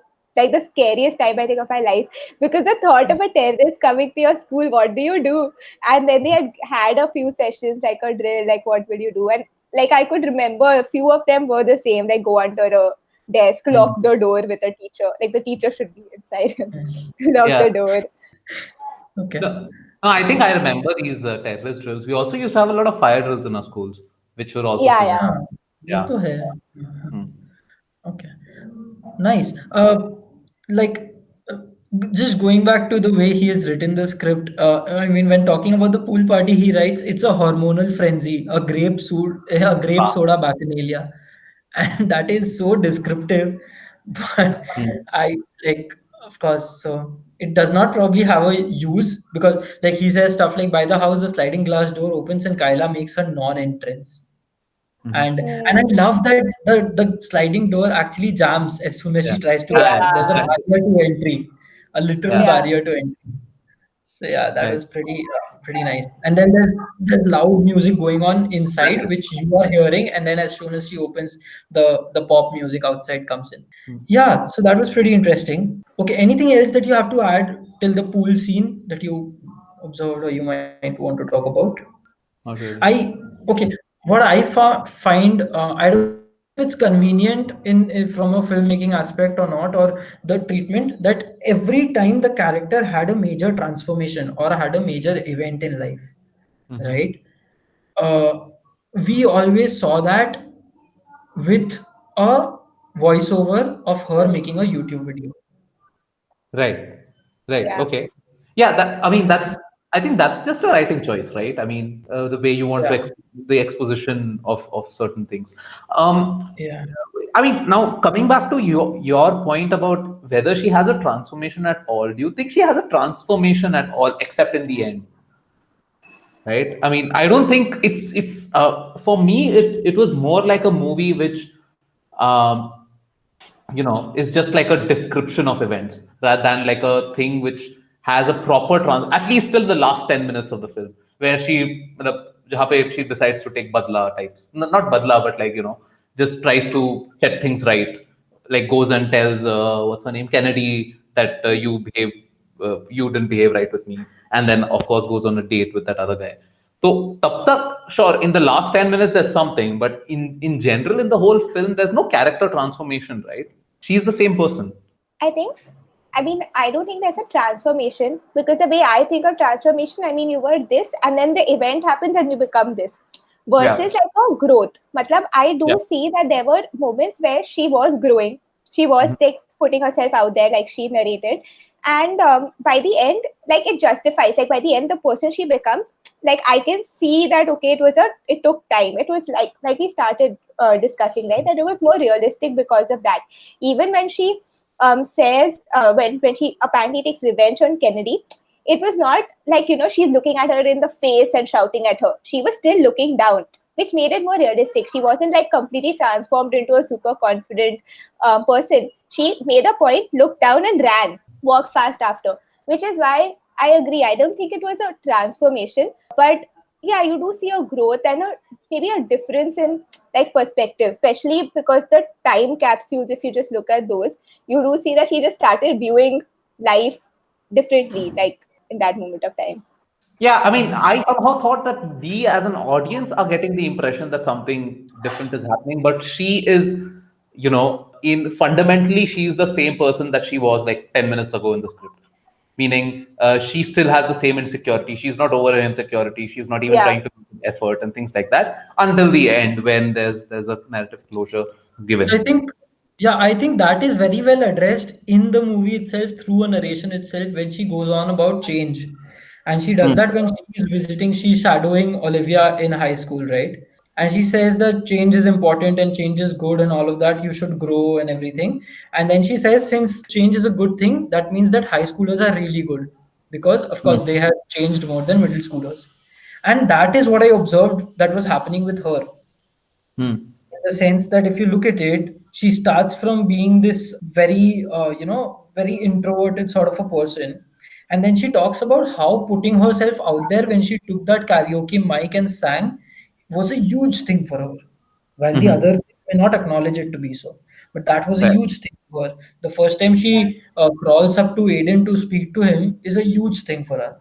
[SPEAKER 2] the scariest time I think of my life because the thought of a terrorist coming to your school, what do you do? And then they had a few sessions like a drill, like what will you do? And like I could remember a few of them were the same, like go under a desk, lock
[SPEAKER 3] Mhm.
[SPEAKER 2] the door with a teacher. Like the teacher should be inside and
[SPEAKER 4] Mm.
[SPEAKER 2] lock
[SPEAKER 3] Yeah.
[SPEAKER 2] the door.
[SPEAKER 4] Okay.
[SPEAKER 3] No, no, I think I remember these terrorist drills. We also used to have a lot of fire drills in our schools, which were also
[SPEAKER 2] Yeah,
[SPEAKER 3] similar.
[SPEAKER 2] yeah.
[SPEAKER 4] हाँ, वो
[SPEAKER 3] Yeah.
[SPEAKER 4] तो है.
[SPEAKER 3] Hmm.
[SPEAKER 4] Okay. Nice. Like, uh, just going back to the way he has written the script. I mean, when talking about the pool party, he writes it's a hormonal frenzy, a grape
[SPEAKER 3] Ah.
[SPEAKER 4] soda bacchanalia, and that is so descriptive. But
[SPEAKER 3] Hmm.
[SPEAKER 4] I like, of course, so it does not probably have a use because, like, he says stuff like, by the house, the sliding glass door opens and Kyla makes her non-entrance.
[SPEAKER 3] Mhm.
[SPEAKER 4] And I love that the sliding door actually jams as soon as
[SPEAKER 3] Yeah.
[SPEAKER 4] she tries to
[SPEAKER 3] Yeah.
[SPEAKER 4] enter. There's a
[SPEAKER 2] Yeah,
[SPEAKER 4] barrier to entry, a literal
[SPEAKER 3] Yeah.
[SPEAKER 2] yeah.
[SPEAKER 4] barrier to entry. So yeah, that
[SPEAKER 3] Right.
[SPEAKER 4] was pretty nice. And then there's loud music going on inside, which you are hearing, and then as soon as she opens, the pop music outside comes in.
[SPEAKER 3] Hmm.
[SPEAKER 4] Yeah, so that was pretty interesting. Okay, anything else that you have to add till the pool scene that you observed or you might want to talk about?
[SPEAKER 3] Not really.
[SPEAKER 4] Okay. What find, I don't know if it's convenient from a filmmaking aspect or not, or the treatment that every time the character had a major transformation or had a major event in life,
[SPEAKER 3] Hmm.
[SPEAKER 4] right? Uh, we always saw that with a voiceover of her making a YouTube video.
[SPEAKER 3] Right. Right.
[SPEAKER 2] Yeah.
[SPEAKER 3] Okay. Yeah. That. I mean, that's. I think that's just a writing choice, right? I mean, the way you want to
[SPEAKER 4] Yeah,
[SPEAKER 3] the exposition of certain things. Um,
[SPEAKER 4] yeah,
[SPEAKER 3] I mean, now coming back to your point about whether she has a transformation at all, do you think she has a transformation at all, except in the end? Right? I mean, I don't think it's for me. It was more like a movie which um, is just like a description of events rather than like a thing which has a proper at least till the last 10 minutes of the film where जहाँ पे she decides to take badla types, not badla but like just tries to set things right, like goes and tells what's her name, Kennedy, that you didn't behave right with me, and then of course goes on a date with that other guy. So tab tak, sure, in the last 10 minutes there's something, but in general in the whole film there's no character transformation, right? She's the same person.
[SPEAKER 2] I think, I mean, I don't think there's a transformation because the way I think of transformation, I mean, you were this and then the event happens and you become this
[SPEAKER 3] Yeah.
[SPEAKER 2] versus like a growth. Matlab, I
[SPEAKER 3] Yeah.
[SPEAKER 2] do see that there were moments where she was growing. She
[SPEAKER 3] Mhm.
[SPEAKER 2] was like putting herself out there, like she narrated. And by the end, like it justifies, like by the end, the person she becomes, like I can see that, okay, it took time. It was like we started discussing, right? That it was more realistic because of that. Even when she says when she apparently takes revenge on Kennedy, it was not like, she's looking at her in the face and shouting at her. She was still looking down, which made it more realistic. She wasn't like completely transformed into a super confident person. She made a point, looked down, and ran, walked fast after, which is why I agree. I don't think it was a transformation, but yeah, you do see a growth and maybe a difference in like perspective, especially because the time capsules, if you just look at those, you do see that she just started viewing life differently, like in that moment of time.
[SPEAKER 3] Yeah, I mean, I somehow thought that we as an audience are getting the impression that something different is happening, but she is, in fundamentally, she is the same person that she was like 10 minutes ago in the script. Meaning, she still has the same insecurity. She's not over her insecurity. She's not even
[SPEAKER 2] Yeah.
[SPEAKER 3] trying to make an effort and things like that until the end when there's a narrative closure
[SPEAKER 4] I
[SPEAKER 3] given.
[SPEAKER 4] think, yeah, I think that is very well addressed in the movie itself through a narration itself when she goes on about change. And she does
[SPEAKER 3] Hmm.
[SPEAKER 4] that when she's visiting, she's shadowing Olivia in high school, right? And she says that change is important and change is good and all of that, you should grow and everything. And then she says, since change is a good thing, that means that high schoolers are really good because, of
[SPEAKER 3] Hmm.
[SPEAKER 4] course, they have changed more than middle schoolers. And that is what I observed that was happening with her,
[SPEAKER 3] Hmm.
[SPEAKER 4] in the sense that if you look at it, she starts from being this very, very introverted sort of a person. And then she talks about how putting herself out there when she took that karaoke mic and sang was a huge thing for her. While the
[SPEAKER 3] Hmm.
[SPEAKER 4] other may not acknowledge it to be so. But that was a
[SPEAKER 3] Right.
[SPEAKER 4] huge thing for her. The first time she crawls up to Aiden to speak to him is a huge thing for her.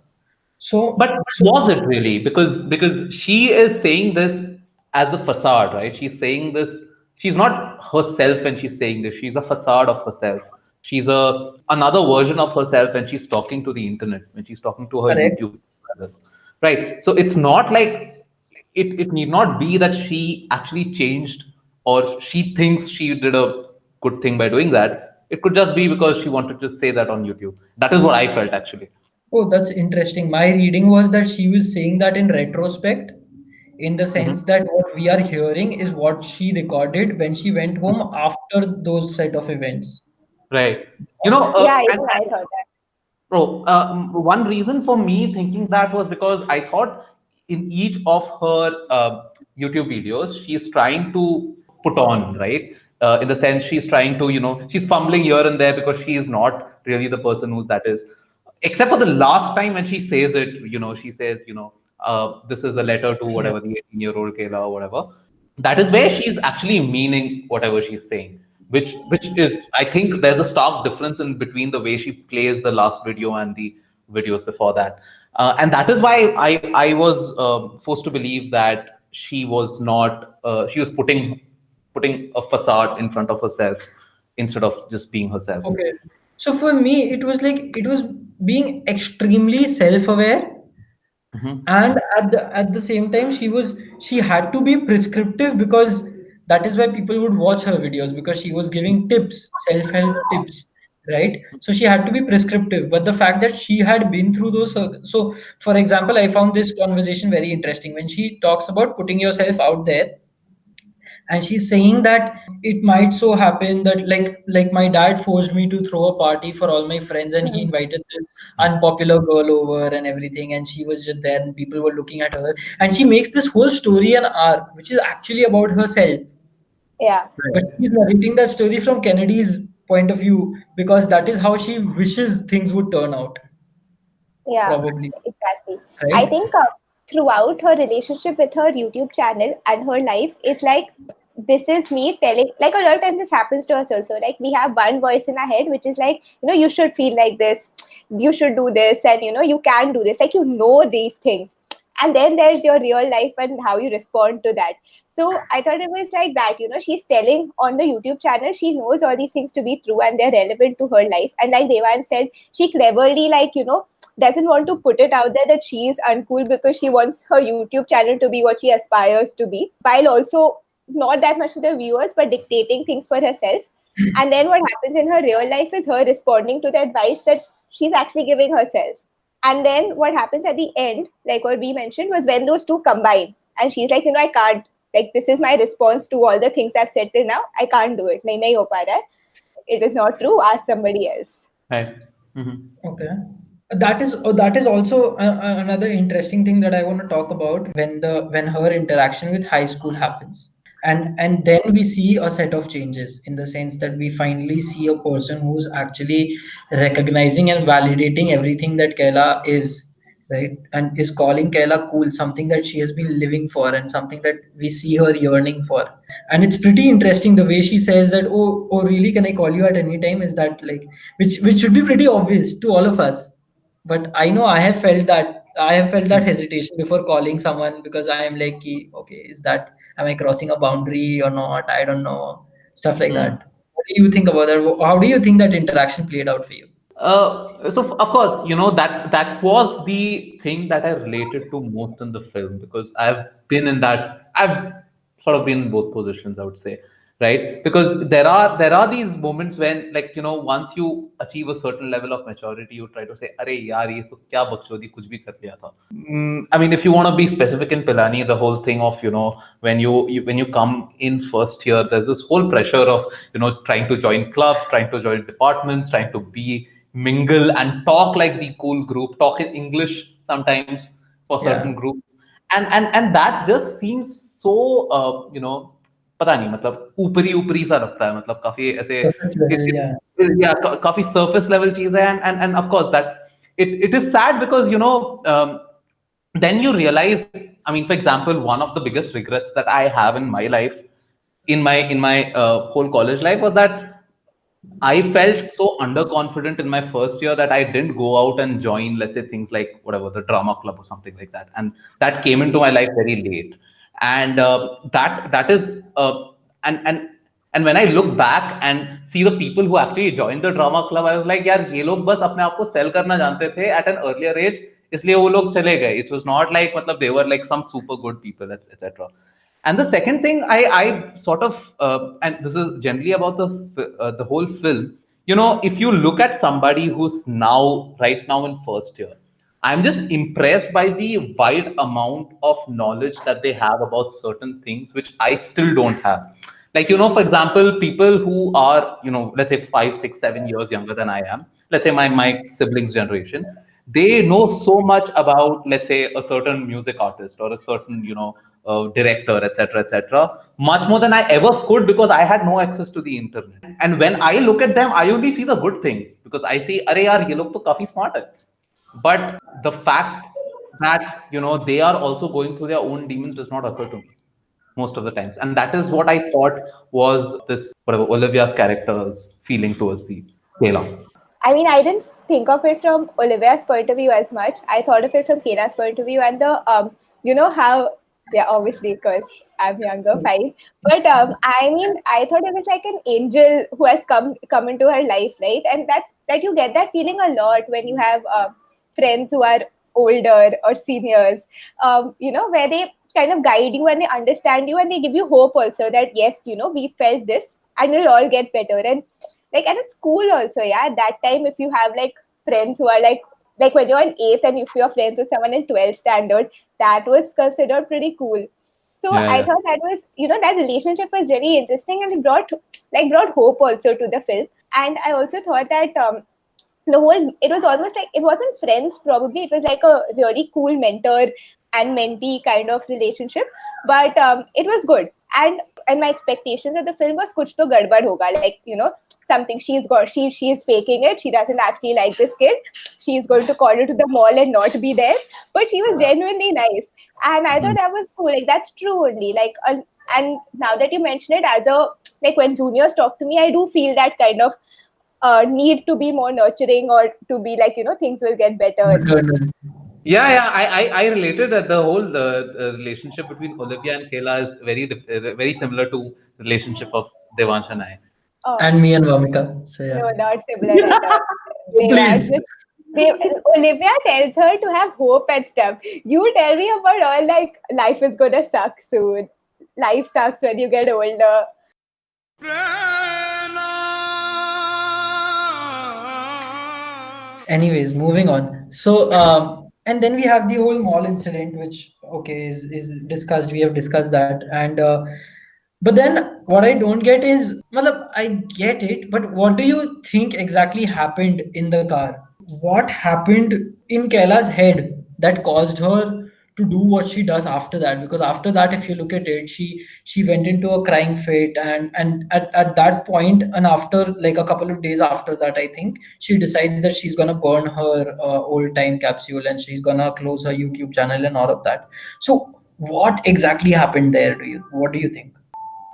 [SPEAKER 4] So,
[SPEAKER 3] But was it really? Because she is saying this as a facade, right? She's saying this. She's not herself when she's saying this. She's a facade of herself. She's a another version of herself when she's talking to the internet, when she's talking to her
[SPEAKER 4] correct.
[SPEAKER 3] YouTube brothers, right? So it's not like it need not be that she actually changed or she thinks she did a good thing by doing that. It could just be because she wanted to say that on YouTube. That is what I felt actually.
[SPEAKER 4] Oh, that's interesting. My reading was that she was saying that in retrospect, in the sense that what we are hearing is what she recorded when she went home after those set of events.
[SPEAKER 3] Right.
[SPEAKER 2] Yeah,
[SPEAKER 3] And
[SPEAKER 2] even I thought that.
[SPEAKER 3] one reason for me thinking that was because I thought in each of her YouTube videos, she's trying to put on, right? In the sense she's trying to, she's fumbling here and there because she is not really the person who that is. Except for the last time when she says it, she says, this is a letter to
[SPEAKER 4] Yeah.
[SPEAKER 3] whatever the 18-year-old Kayla or whatever. That is where she's actually meaning whatever she's saying, which is, I think there's a stark difference in between the way she plays the last video and the videos before that. And that is why I was forced to believe that she was not she was putting a facade in front of herself instead of just being herself.
[SPEAKER 4] Okay. So for me, it was like it was being extremely self-aware,
[SPEAKER 3] Hmm.
[SPEAKER 4] and at the same time she had to be prescriptive because that is why people would watch her videos, because she was giving tips, self-help tips, right? So she had to be prescriptive, but the fact that she had been through those so for example, I found this conversation very interesting when she talks about putting yourself out there, and she's saying that it might so happen that like my dad forced me to throw a party for all my friends, and he
[SPEAKER 2] Mhm.
[SPEAKER 4] invited this unpopular girl over and everything, and she was just there and people were looking at her, and she makes this whole story an arc which is actually about herself,
[SPEAKER 2] Yeah,
[SPEAKER 4] but she's narrating that story from Kennedy's point of view because that is how she wishes things would turn out,
[SPEAKER 2] yeah,
[SPEAKER 4] probably,
[SPEAKER 2] exactly. I
[SPEAKER 4] right?
[SPEAKER 2] think throughout her relationship with her YouTube channel and her life is like, this is me telling, like a lot of times this happens to us also. Like we have one voice in our head which is like, you should feel like this, you should do this, and you can do this. Like these things. And then there's your real life and how you respond to that. So I thought it was like that, she's telling on the YouTube channel, she knows all these things to be true and they're relevant to her life. And like Devan said, she cleverly, like, doesn't want to put it out there that she is uncool because she wants her YouTube channel to be what she aspires to be, while also not that much for the viewers, but dictating things for herself. And then what happens in her real life is her responding to the advice that she's actually giving herself. And then what happens at the end, like what we mentioned, was when those two combine. And she's like, I can't. Like, this is my response to all the things I've said till now. I can't do it. Nahi ho pa raha hai. it is not true, ask somebody else.
[SPEAKER 3] Right. Mhm.
[SPEAKER 4] Okay. That is also another interesting thing that I want to talk about when her interaction with high school happens, and then we see a set of changes in the sense that we finally see a person who's actually recognizing and validating everything that Kayla is, right, and is calling Kayla cool, something that she has been living for and something that we see her yearning for. And it's pretty interesting the way she says that, oh really, can I call you at any time? Is that like, which should be pretty obvious to all of us, but I know I have felt that hesitation before calling someone, because I am like, okay, is that, am I crossing a boundary or not? I don't know, stuff like
[SPEAKER 3] Mm.
[SPEAKER 4] that. What do you think about that? How do you think that interaction played out for you?
[SPEAKER 3] So of course, that was the thing that I related to most in the film, because I've sort of been in both positions, I would say, right? Because there are these moments when, like, once you achieve a certain level of maturity, you try to say, "Arey yaar, ye to kya bakchodi kuch bhi kar liya tha." I mean, if you want to be specific in Pilani, the whole thing of, when you come in first year, there's this whole pressure of, trying to join clubs, trying to join departments, trying to be mingle and talk like the cool group, talk in English sometimes for
[SPEAKER 4] Yeah.
[SPEAKER 3] certain groups, and that just seems so, पता नहीं, मतलब ऊपरी ऊपरी सा लगता है, मतलब काफी ऐसे,
[SPEAKER 4] Surface level, yeah.
[SPEAKER 3] yeah, काफी surface level चीज है, and of course that it is sad, because then you realize, I mean, for example, one of the biggest regrets that I have in my life, in my whole college life, was that I felt so underconfident in my first year that I didn't go out and join, let's say, things like whatever, the drama club or something like that, and that came into my life very late. And that is and when I look back and see the people who actually joined the drama club, I was like, यार ये लोग बस अपने आप को sell करना जानते थे at an earlier age, इसलिए वो लोग चले गए. It was not like, मतलब, they were like some super good people, etc. And the second thing, I sort of, and this is generally about the whole film. If you look at somebody who's right now in first year, I'm just impressed by the wide amount of knowledge that they have about certain things, which I still don't have. Like, for example, people who are, let's say 5, 6, 7 years younger than I am, let's say my siblings' generation, they know so much about, let's say, a certain music artist or a certain, director, etc., etc., much more than I ever could, because I had no access to the internet. And when I look at them, I only see the good things, because I see, "Arey yaar, ye log to kafi smart hai." But the fact that, they are also going through their own demons does not occur to me most of the times, and that is what I thought was this, whatever, Olivia's character's feeling towards the Kayla.
[SPEAKER 2] I mean, I didn't think of it from Olivia's point of view as much. I thought of it from Kayla's point of view, and how, yeah, obviously, because I'm younger, fine. But I mean, I thought it was like an angel who has come into her life, right? And that you get that feeling a lot when you have friends who are older or seniors, where they kind of guide you and they understand you and they give you hope also that yes, we felt this and it'll all get better. And like, and it's cool also, yeah, at that time, if you have like friends who are like when you're in 8th and if you're friends with someone in 12th standard, that was considered pretty cool. So
[SPEAKER 3] Yeah,
[SPEAKER 2] I
[SPEAKER 3] yeah.
[SPEAKER 2] thought that was, that relationship was really interesting, and it brought hope also to the film. And I also thought that it was almost like, it wasn't friends probably, it was like a really cool mentor and mentee kind of relationship, but it was good. And my expectations of the film was kuch to gadbad hoga, like, something she's faking it, she doesn't actually like this kid, she's going to call her to the mall and not be there, but she was genuinely nice. And I thought
[SPEAKER 3] Mm.
[SPEAKER 2] that was cool, like that's true only, like, and now that you mention it, as a, like, when juniors talk to me, I do feel that kind of need to be more nurturing, or to be like, things will get better.
[SPEAKER 4] Maternal.
[SPEAKER 3] Yeah, I related that the whole relationship between Olivia and Kayla is very similar to relationship of Devansh and I.
[SPEAKER 2] Oh,
[SPEAKER 4] And me and Vamika. So yeah.
[SPEAKER 2] no, not similar at all. They are
[SPEAKER 4] Please.
[SPEAKER 2] just, Olivia tells her to have hope and stuff. You tell me about all like life is gonna suck soon. Life sucks when you get older.
[SPEAKER 4] Anyways, moving on. So, and then we have the whole mall incident, which, okay, is discussed. We have discussed that, and But then what I don't get is, matlab, I get it, but what do you think exactly happened in the car? What happened in Kaila's head that caused her to do what she does after that? Because after that, if you look at it, she went into a crying fit, and at that point, and after like a couple of days after that, I think she decides that she's gonna burn her old time capsule, and she's gonna close her YouTube channel and all of that. So what exactly happened there? What do you think?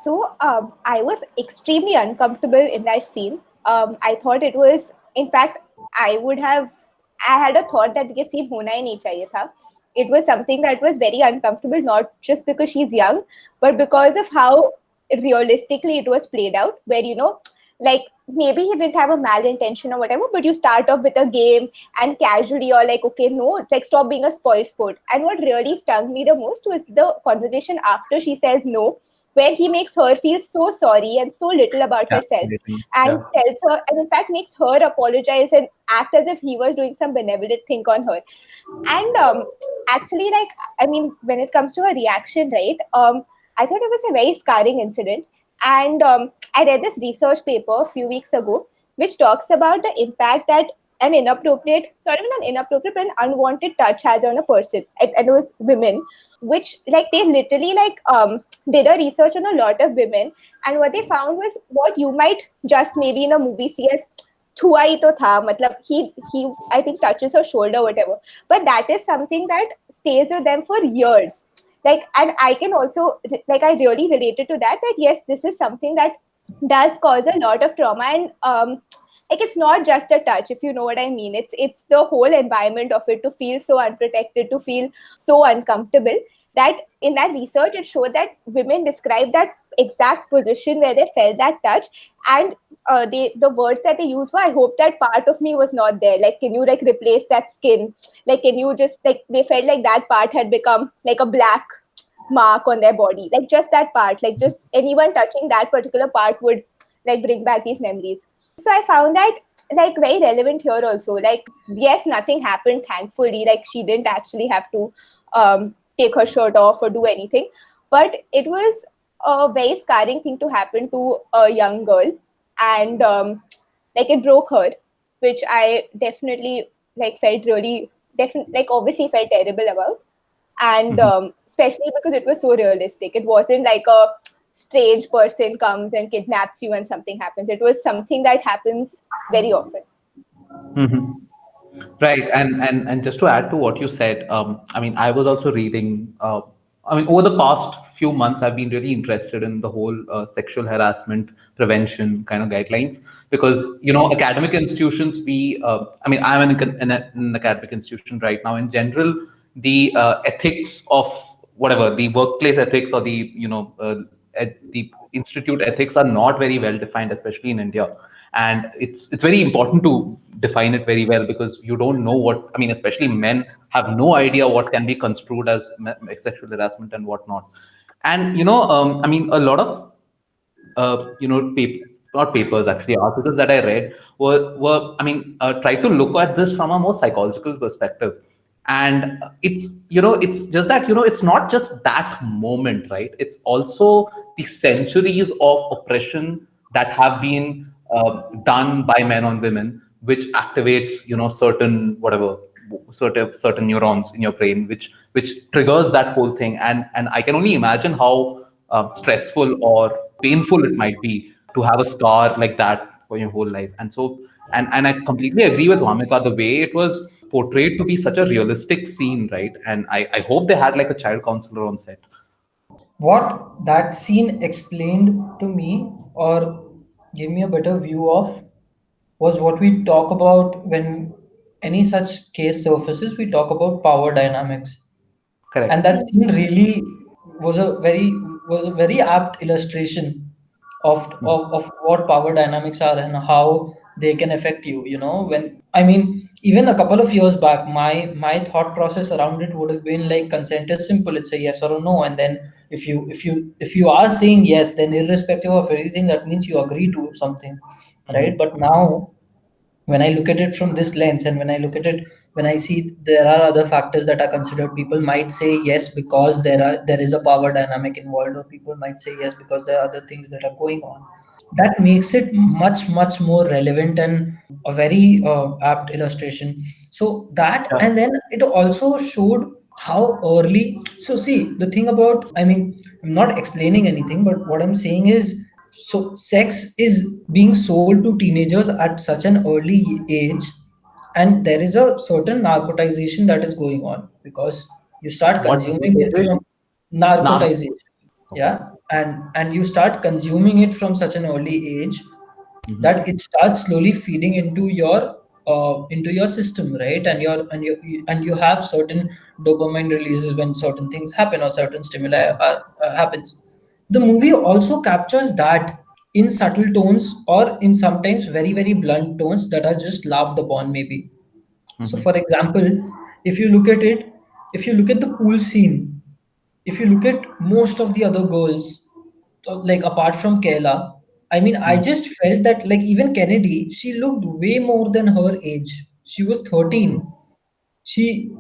[SPEAKER 2] So I was extremely uncomfortable in that scene. I thought it was, in fact, I had a thought that ये scene होना ही नहीं चाहिए था. It was something that was very uncomfortable, not just because she's young, but because of how realistically it was played out. Where like maybe he didn't have a malintention or whatever, but you start off with a game and casually you're like, okay, no, it's like stop being a spoiled sport. And what really stung me the most was the conversation after she says no, where he makes her feel so sorry and so little about
[SPEAKER 3] Yeah,
[SPEAKER 2] herself,
[SPEAKER 3] amazing.
[SPEAKER 2] and
[SPEAKER 3] Yeah.
[SPEAKER 2] tells her, and in fact makes her apologize and act as if he was doing some benevolent thing on her. And actually, like, I mean, when it comes to her reaction, right, I thought it was a very scarring incident. And I read this research paper a few weeks ago which talks about the impact that an inappropriate, not even an inappropriate, but an unwanted touch has on a person, and it was women, which like they literally like did a research on a lot of women, and what they found was what you might just maybe in a movie see as छुआ ही तो था, मतलब he I think touches her shoulder, whatever, but that is something that stays with them for years. Like, and I can also, like, I really related to that yes, this is something that does cause a lot of trauma. And like, it's not just a touch, if you know what I mean. It's the whole environment of it, to feel so unprotected, to feel so uncomfortable, that in that research it showed that women describe that exact position where they felt that touch. And the words that they use were, I hope that part of me was not there, like, can you like replace that skin, like, can you just, like, they felt like that part had become like a black mark on their body, like just that part, like just anyone touching that particular part would like bring back these memories. So I found that like very relevant here also. Like, yes, nothing happened, thankfully, like she didn't actually have to take her shirt off or do anything, but it was a very scarring thing to happen to a young girl. And like, it broke her, which I definitely like felt really definitely, like, obviously felt terrible about. And
[SPEAKER 3] Mhm.
[SPEAKER 2] especially because it was so realistic. It wasn't like a strange person comes and kidnaps you and something happens. It was something that happens very often.
[SPEAKER 3] Mhm. Right, and just to add to what you said, I mean, I was also reading. I mean, over the past few months, I've been really interested in the whole sexual harassment prevention kind of guidelines, because academic institutions. I mean, I'm in an academic institution right now. In general, the ethics of whatever the workplace ethics or the institute ethics are not very well defined, especially in India. And it's very important to define it very well, because you don't know what, I mean, especially men have no idea what can be construed as sexual harassment and whatnot. And I mean, a lot of not papers, actually articles that I read were I mean, try to look at this from a more psychological perspective. And it's just that it's not just that moment, right? It's also the centuries of oppression that have been done by men on women, which activates certain whatever certain neurons in your brain, which triggers that whole thing. And I can only imagine how stressful or painful it might be to have a scar like that for your whole life. And so, and I completely agree with Vamika, the way it was portrayed to be such a realistic scene, right? And I hope they had like a child counselor on set.
[SPEAKER 4] What that scene explained to me, or gave me a better view of, was what we talk about when any such case surfaces. We talk about power dynamics, and
[SPEAKER 3] Correct.
[SPEAKER 4] that scene really was a very apt illustration
[SPEAKER 3] Mhm.
[SPEAKER 4] of what power dynamics are and how they can affect you. When, I mean, even a couple of years back, my thought process around it would have been like, consent is simple, it's a yes or a no. And then if you are saying yes, then irrespective of everything, that means you agree to something, right?
[SPEAKER 3] Mhm.
[SPEAKER 4] But now when I look at it from this lens, and when I look at it, when I see there are other factors that are considered, people might say yes because there is a power dynamic involved, or people might say yes because there are other things that are going on. That makes it much more relevant and a very apt illustration. So that,
[SPEAKER 3] Yeah.
[SPEAKER 4] and then it also showed how early. So see, the thing about, I mean, I'm not explaining anything, but what I'm saying is, so sex is being sold to teenagers at such an early age, and there is a certain narcotization that is going on because you start
[SPEAKER 3] What
[SPEAKER 4] consuming it from
[SPEAKER 3] dehydration? Narco.
[SPEAKER 4] narcotization.
[SPEAKER 3] Okay.
[SPEAKER 4] Yeah, and you start consuming it from such an early age
[SPEAKER 3] Hmm.
[SPEAKER 4] that it starts slowly feeding into your system, right? And you have certain dopamine releases when certain things happen or certain stimuli happens. The movie also captures that in subtle tones, or in sometimes very blunt tones that are just laughed upon, maybe. So
[SPEAKER 3] Hmm.
[SPEAKER 4] for example, if you look at it, if you look at the pool scene, if you look at most of the other girls, like apart from Kayla, I mean, I just felt that, like, even Kennedy, she looked way more than her age. She was 13. She,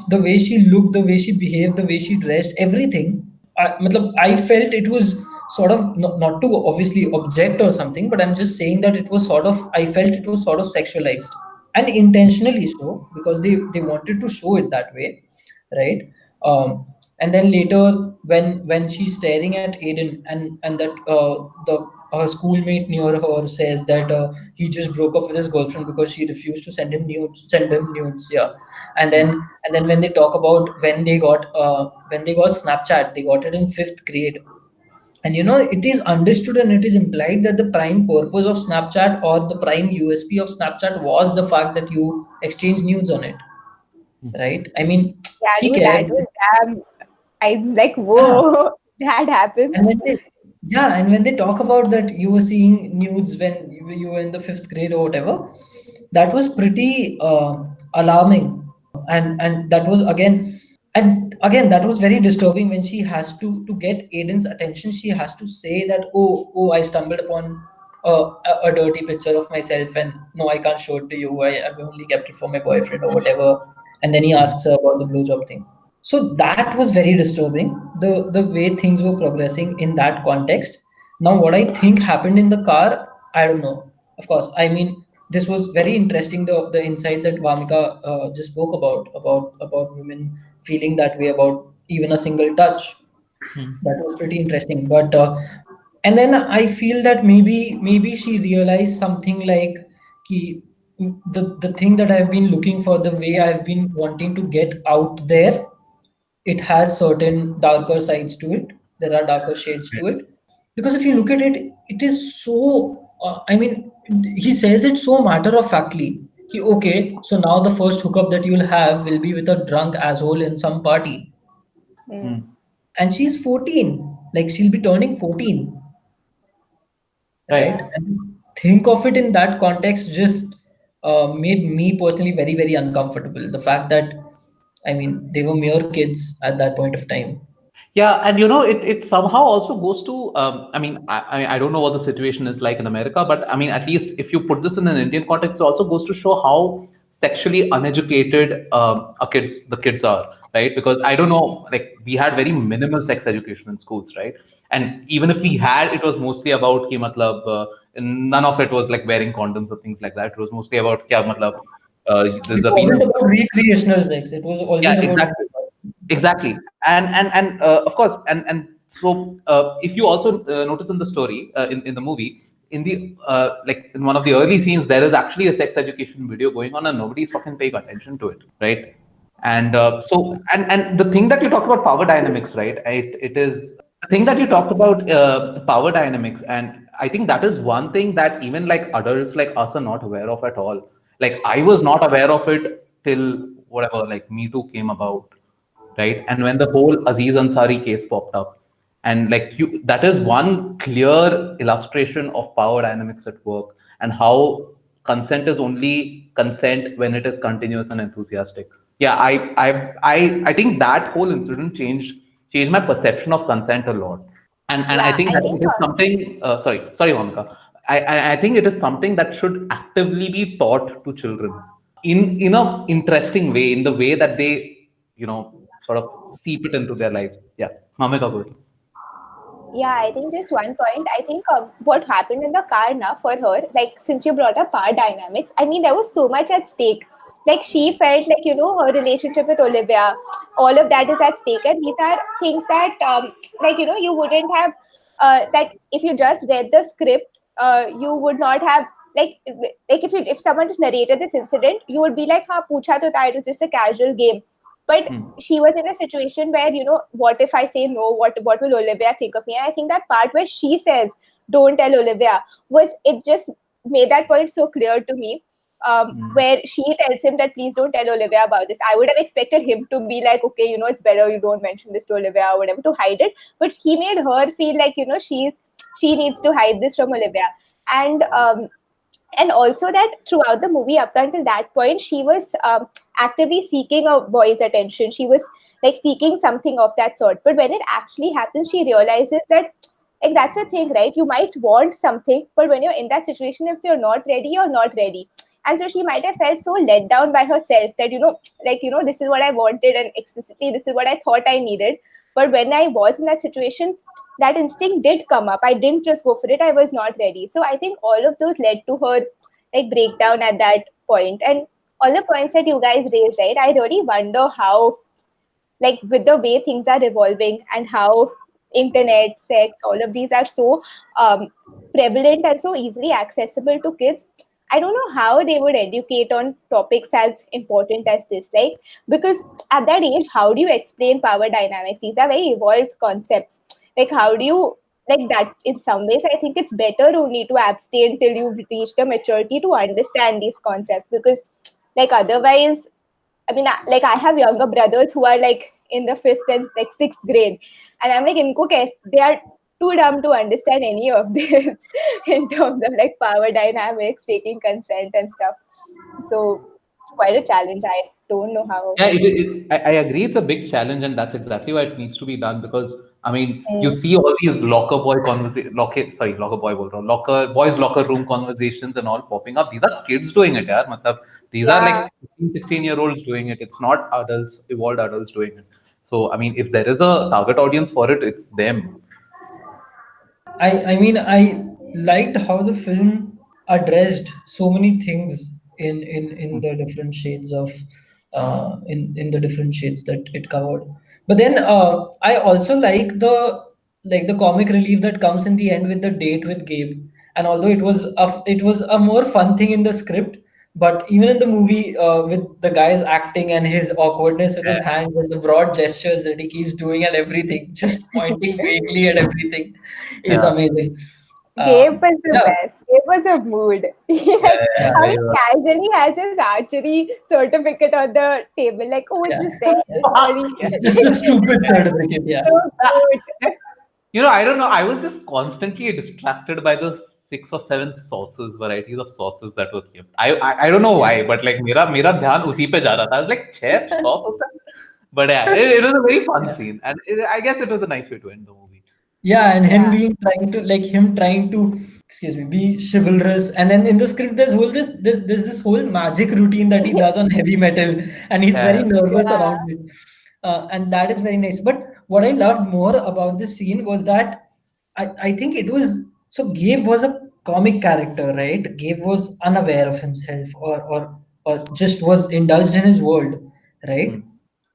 [SPEAKER 4] the way she looked, the way she behaved, the way she dressed, everything. I felt it was sort of, not to obviously object or something, but I'm just saying that it was sort of, I felt it was sort of sexualized, and intentionally so, because they wanted to show it that way, right? And then later, when she's staring at Aiden, and that the her schoolmate near her says that he just broke up with his girlfriend because she refused to send him nudes, yeah. And then when they talk about when they got Snapchat, they got it in fifth grade. And it is understood and it is implied that the prime purpose of Snapchat, or the prime USP of Snapchat, was the fact that you exchange nudes on it, right? I mean,
[SPEAKER 2] Yeah,
[SPEAKER 4] ठीक
[SPEAKER 2] dude,
[SPEAKER 4] है.
[SPEAKER 2] that was damn. I'm like,
[SPEAKER 4] Yeah.
[SPEAKER 2] whoa, that
[SPEAKER 4] And
[SPEAKER 2] happens.
[SPEAKER 4] when they, yeah, and when they talk about that you were seeing nudes when you were in the fifth grade or whatever, that was pretty alarming. And that was again that was very disturbing when she has to get Aiden's attention. She has to say that, oh, I stumbled upon a dirty picture of myself, and no, I can't show it to you. I've only kept it for my boyfriend or whatever. And then he asks her about the blowjob thing. So that was very disturbing, the way things were progressing in that context. Now what I think happened in the car, I don't know. Of course, I mean, this was very interesting, the insight that Vamika just spoke about women feeling that way about even a single touch. That was pretty interesting. But and then I feel that maybe she realized something like, ki, the thing that I've been looking for, the way I've been wanting to get out there, it has certain darker sides to it. There are darker shades to it. Because if you look at it, it is so, I mean, he says it so matter of factly. Okay, so now the first hookup that you'll have will be with a drunk asshole in some party.
[SPEAKER 2] Hmm.
[SPEAKER 4] And she's 14. Like, she'll be turning 14,
[SPEAKER 3] Right.
[SPEAKER 4] right? And think of it in that context just made me personally very uncomfortable. The fact that, I mean, they were mere kids at that point of time.
[SPEAKER 3] Yeah, and it somehow also goes to. I mean, I don't know what the situation is like in America, but I mean, at least if you put this in an Indian context, it also goes to show how sexually uneducated the kids are, right? Because I don't know, like we had very minimal sex education in schools, right? And even if we had, it was mostly about ki matlab, none of it was like wearing condoms or things like that. It was mostly about kya matlab, there's
[SPEAKER 4] It
[SPEAKER 3] a
[SPEAKER 4] wasn't
[SPEAKER 3] penis.
[SPEAKER 4] about recreational sex. It was
[SPEAKER 3] Yeah,
[SPEAKER 4] always about.
[SPEAKER 3] exactly, and of course, and so if you also notice in the story, in the movie, in the like in one of the early scenes, there is actually a sex education video going on, and nobody's fucking paying attention to it, right? And and the thing that you talked about, power dynamics, right? It is the thing that you talked about, power dynamics, and I think that is one thing that even like adults like us are not aware of at all. Like I was not aware of it till whatever, like Me Too came about, right? And when the whole Aziz Ansari case popped up, and like that is one clear illustration of power dynamics at work, and how consent is only consent when it is continuous and enthusiastic. Yeah, I think that whole incident changed my perception of consent a lot. And I
[SPEAKER 2] Yeah,
[SPEAKER 3] think
[SPEAKER 2] I
[SPEAKER 3] that
[SPEAKER 2] think
[SPEAKER 3] it is something. Sorry, Monica. I think it is something that should actively be taught to children in a interesting way, in the way that they, sort of seep it into their lives. Yeah, Mamika, good.
[SPEAKER 2] Yeah, I think just one point. I think what happened in the car now for her, like since you brought up power dynamics, I mean, there was so much at stake. Like she felt like, her relationship with Olivia, all of that is at stake. And these are things that, like, you wouldn't have, that if you just read the script, you would not have, like if someone just narrated this incident, you would be like, ha, pucha to tha, it was just a casual game. But
[SPEAKER 3] Hmm.
[SPEAKER 2] she was in a situation where, what if I say no, what will Olivia think of me? And I think that part where she says don't tell Olivia, was it just made that point so clear to me.
[SPEAKER 3] Hmm.
[SPEAKER 2] Where she tells him that please don't tell Olivia about this. I would have expected him to be like, okay, it's better you don't mention this to Olivia or whatever, to hide it. But he made her feel like, she needs to hide this from Olivia. And also that throughout the movie up until that point, she was actively seeking a boy's attention. She was like seeking something of that sort. But when it actually happens, she realizes that, like, that's a thing, right? You might want something, but when you're in that situation, if you're not ready, you're not ready. And so she might have felt so let down by herself that, like, this is what I wanted, and explicitly this is what I thought I needed. But when I was in that situation, that instinct did come up. I didn't just go for it. I was not ready. So I think all of those led to her like breakdown at that point. And all the points that you guys raised, right? I really wonder how, like, with the way things are evolving and how internet, sex, all of these are so prevalent and so easily accessible to kids. I don't know how they would educate on topics as important as this. Like, because at that age, how do you explain power dynamics? These are very evolved concepts. Like, how do you, like, that? In some ways, I think it's better only to abstain till you've reached the maturity to understand these concepts, because, like, otherwise, I mean, like, I have younger brothers who are like in the fifth and like sixth grade, and I'm like, inko kaise? They are too dumb to understand any of this in terms of like power dynamics, taking consent and stuff. So it's quite a challenge. I don't know how.
[SPEAKER 3] Yeah, I agree. It's a big challenge, and that's exactly why it needs to be done. Because I mean, you
[SPEAKER 2] Mm.
[SPEAKER 3] see all these locker boy conversation, locker boy, bol raha hu, locker boys locker room conversations and all popping up. These are kids doing it, yaar. Matlab, these are like
[SPEAKER 2] Yeah.
[SPEAKER 3] 15, 16-year-olds doing it. It's not adults, evolved adults doing it. So I mean, if there is a target audience for it, it's them.
[SPEAKER 4] I mean, I liked how the film addressed so many things in the different shades of in the different shades that it covered. But then I also like the comic relief that comes in the end with the date with Gabe. And although it was a more fun thing in the script, but even in the movie, with the guy's acting and his awkwardness with his hands and the broad gestures that he keeps doing and everything, just pointing vaguely at everything, is
[SPEAKER 3] Yeah,
[SPEAKER 4] amazing.
[SPEAKER 2] Gabe was the
[SPEAKER 4] Yeah,
[SPEAKER 2] best. Gabe was a mood.
[SPEAKER 3] yeah,
[SPEAKER 2] Like,
[SPEAKER 3] yeah,
[SPEAKER 2] how
[SPEAKER 3] yeah.
[SPEAKER 2] he casually has his archery certificate on the table. Like, oh, it's
[SPEAKER 4] yeah.
[SPEAKER 2] just there. Sorry.
[SPEAKER 4] It's just a stupid certificate. Yeah.
[SPEAKER 2] So cute.
[SPEAKER 3] I don't know. I was just constantly distracted by the 6 or 7 varieties of sauces that were kept. I don't know why, but like मेरा ध्यान उसी पे जा रहा था. I was like, छह sauce होता है? But yeah, it was a very fun
[SPEAKER 4] Yeah.
[SPEAKER 3] scene, and I guess it was a nice way to end the movie.
[SPEAKER 4] Yeah, and him
[SPEAKER 2] Yeah.
[SPEAKER 4] being trying to like him trying to excuse me be chivalrous, and then in the script there's this whole magic routine that he does on heavy metal, and he's very
[SPEAKER 3] Yeah,
[SPEAKER 4] nervous
[SPEAKER 2] Yeah.
[SPEAKER 4] around it, and that is very nice. But what I loved more about this scene was that I think it was so Gabe was a comic character, right? Gabe was unaware of himself, or just was indulged in his world, right?
[SPEAKER 3] Hmm.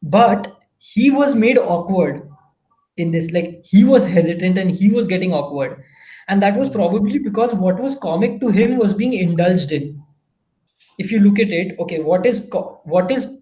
[SPEAKER 4] But he was made awkward in this, like he was hesitant and he was getting awkward, and that was
[SPEAKER 3] Hmm.
[SPEAKER 4] probably because what was comic to him was being indulged in. If you look at it, okay, what is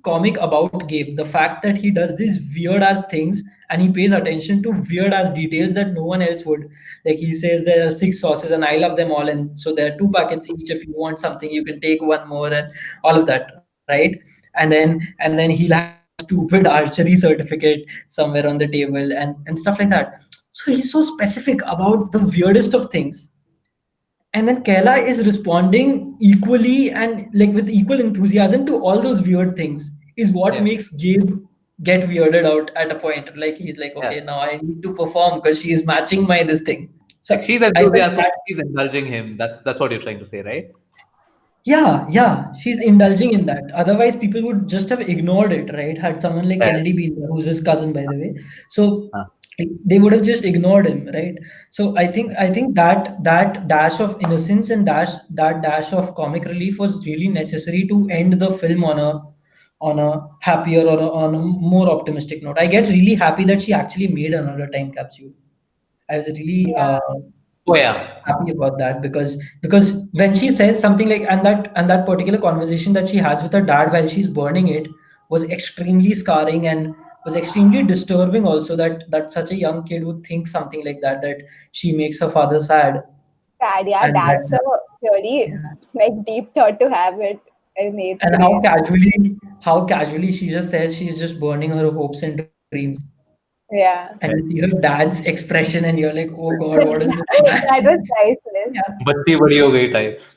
[SPEAKER 4] comic about Gabe? The fact that he does these weird ass things and he pays attention to weird ass details that no one else would. Like he says there are 6 sauces and I love them all, and so there are 2 packets each. If you want something, you can take one more, and all of that, right? And then he'll have this stupid archery certificate somewhere on the table, and stuff like that. So he's so specific about the weirdest of things, and then Kayla is responding equally and like with equal enthusiasm to all those weird things, is what
[SPEAKER 3] Yeah,
[SPEAKER 4] makes Gabe get weirded out at a point. Like he's like,
[SPEAKER 3] yeah.
[SPEAKER 4] okay, now I need to perform because she is matching my this thing. So
[SPEAKER 3] Like she's
[SPEAKER 4] I felt
[SPEAKER 3] enthusiastic,
[SPEAKER 4] that,
[SPEAKER 3] she's indulging him. That's what you're trying to say, right?
[SPEAKER 4] yeah, she's indulging in that. Otherwise, people would just have ignored it, right? Had someone like
[SPEAKER 3] Right.
[SPEAKER 4] Kennedy been there, who's his cousin, by the way. So
[SPEAKER 3] Huh.
[SPEAKER 4] they would have just ignored him, right? So I think that dash of innocence and that dash of comic relief was really necessary to end the film on a happier or on a more optimistic note. I get really happy that she actually made another time capsule. I was really
[SPEAKER 2] Yeah.
[SPEAKER 3] Oh yeah.
[SPEAKER 4] happy about that because when she says something like and that particular conversation that she has with her dad while she's burning it was extremely scarring and was extremely disturbing also that such a young kid would think something like that she makes her father sad
[SPEAKER 2] Sad, yeah,
[SPEAKER 4] and
[SPEAKER 2] that's a really
[SPEAKER 4] yeah.
[SPEAKER 2] like deep thought to have it in eighth
[SPEAKER 4] And
[SPEAKER 2] grade.
[SPEAKER 4] how casually she just says she's just burning her hopes and dreams, and
[SPEAKER 2] Yeah.
[SPEAKER 4] you see her dad's expression and you're like, oh god, what is this man?
[SPEAKER 2] That was
[SPEAKER 4] Yeah,
[SPEAKER 2] priceless.
[SPEAKER 3] बत्ती बड़ी हो गई types.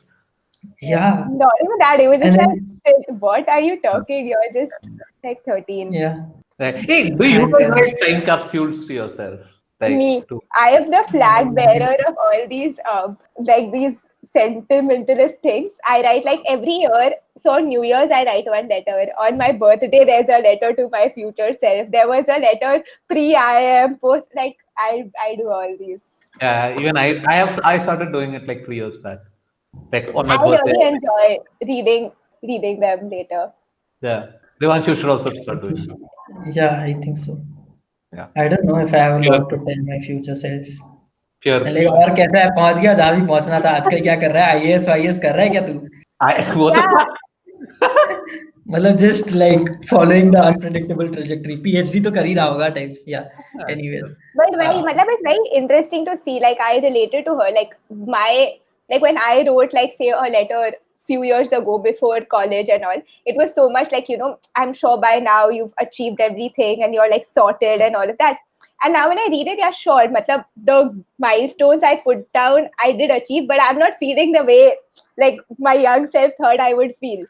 [SPEAKER 2] Yeah.
[SPEAKER 4] yeah.
[SPEAKER 2] Not even that. It was
[SPEAKER 4] And
[SPEAKER 2] just like,
[SPEAKER 4] then
[SPEAKER 2] "Shit, what are you talking? You're just like 13."
[SPEAKER 4] yeah.
[SPEAKER 3] Right. Hey, do you
[SPEAKER 4] And
[SPEAKER 3] guys write time capsules to yourself? Like
[SPEAKER 2] Me,
[SPEAKER 3] to
[SPEAKER 2] I am the
[SPEAKER 4] no,
[SPEAKER 2] flag bearer of all these like these sentimentalist things. I write like every year. So on New Year's I write one letter. On my birthday there's a letter to my future self. There was a letter pre-IM, post, like I do all these.
[SPEAKER 3] even I started doing it like 3 years back. Like on my
[SPEAKER 2] I
[SPEAKER 3] birthday.
[SPEAKER 2] really enjoy reading them later.
[SPEAKER 3] Yeah. Devanshu should also start doing it.
[SPEAKER 4] yeah, I think so.
[SPEAKER 3] Yeah.
[SPEAKER 4] I don't know if I have a
[SPEAKER 3] Pure
[SPEAKER 4] lot to tell my future self.
[SPEAKER 3] pure
[SPEAKER 4] like और कैसा है पहुंच गया जहाँ भी पहुंचना था आजकल क्या कर रहा है आईएएस वाईएएस कर रहा है क्या तू
[SPEAKER 3] what the
[SPEAKER 2] Yeah.
[SPEAKER 3] fuck?
[SPEAKER 4] मतलब just like following the unpredictable trajectory PhD तो कर ही रहा होगा types yeah anyways
[SPEAKER 2] But very,
[SPEAKER 4] uh,
[SPEAKER 2] matlab, it's very interesting to see. Like I related to her. Like like when I wrote like say a letter few years ago before college and all, it was so much like I'm sure by now you've achieved everything and you're like sorted and all of that. And now when I read it, yeah, sure. Matlab, the milestones I put down, I did achieve, but I'm not feeling the way like my young self thought I would feel.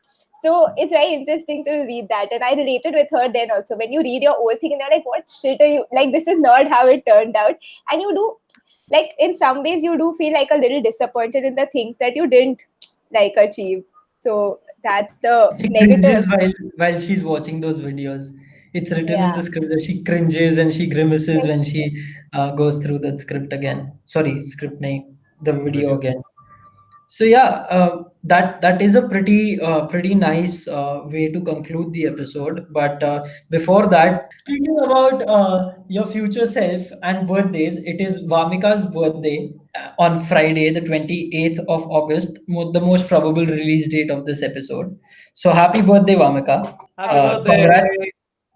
[SPEAKER 2] So it's very interesting to read that. And I related with her then also. When you read your old thing and you're like, what shit are you like? This is not how it turned out. And you do like in some ways you do feel like a little disappointed in the things that you didn't like achieve. So that's the
[SPEAKER 4] she
[SPEAKER 2] negative.
[SPEAKER 4] cringes while she's watching those videos. It's written in
[SPEAKER 2] Yeah.
[SPEAKER 4] the script that she cringes and she grimaces when she goes through that script again. Sorry, script name, the video
[SPEAKER 3] Video.
[SPEAKER 4] again. So yeah, that is a pretty nice way to conclude the episode. But before that, speaking about your future self and birthdays, it is Vamika's birthday on Friday, the 28th of August, the most probable release date of this episode. So happy birthday, Vamika!
[SPEAKER 3] Happy
[SPEAKER 4] Congrats,
[SPEAKER 3] birthday.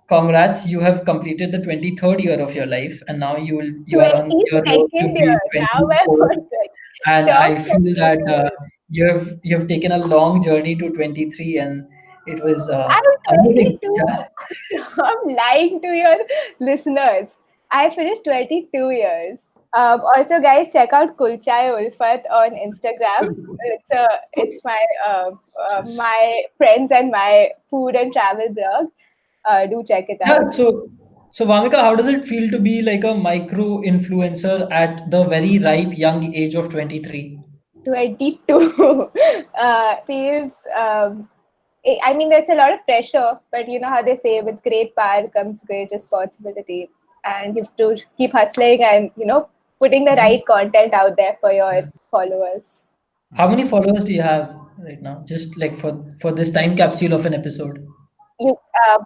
[SPEAKER 4] congrats! You have completed the 23rd year of your life, and now you are on your road to
[SPEAKER 2] 22nd
[SPEAKER 4] be
[SPEAKER 2] year. Now I'm
[SPEAKER 4] 24th,
[SPEAKER 2] on the
[SPEAKER 4] and
[SPEAKER 2] stop
[SPEAKER 4] I feel that
[SPEAKER 2] complaining.
[SPEAKER 4] you have taken a long journey to 23 and it was
[SPEAKER 2] I'm
[SPEAKER 4] amazing.
[SPEAKER 2] 22.
[SPEAKER 4] Yeah.
[SPEAKER 2] Stop lying to your listeners. I finished 22 years. Also, guys, check out Kulchai Ulfat on Instagram. It's my friends and my food and travel blog. Do check it
[SPEAKER 4] Yeah,
[SPEAKER 2] out.
[SPEAKER 4] so Vamika, how does it feel to be like a micro influencer at the very ripe young age of 23?
[SPEAKER 2] 22 feels. I mean, there's a lot of pressure, but you know how they say, with great power comes great responsibility, and you have to keep hustling and putting the right content out there for your followers.
[SPEAKER 4] How many followers do you have right now? Just like for this time capsule of an episode.
[SPEAKER 2] You,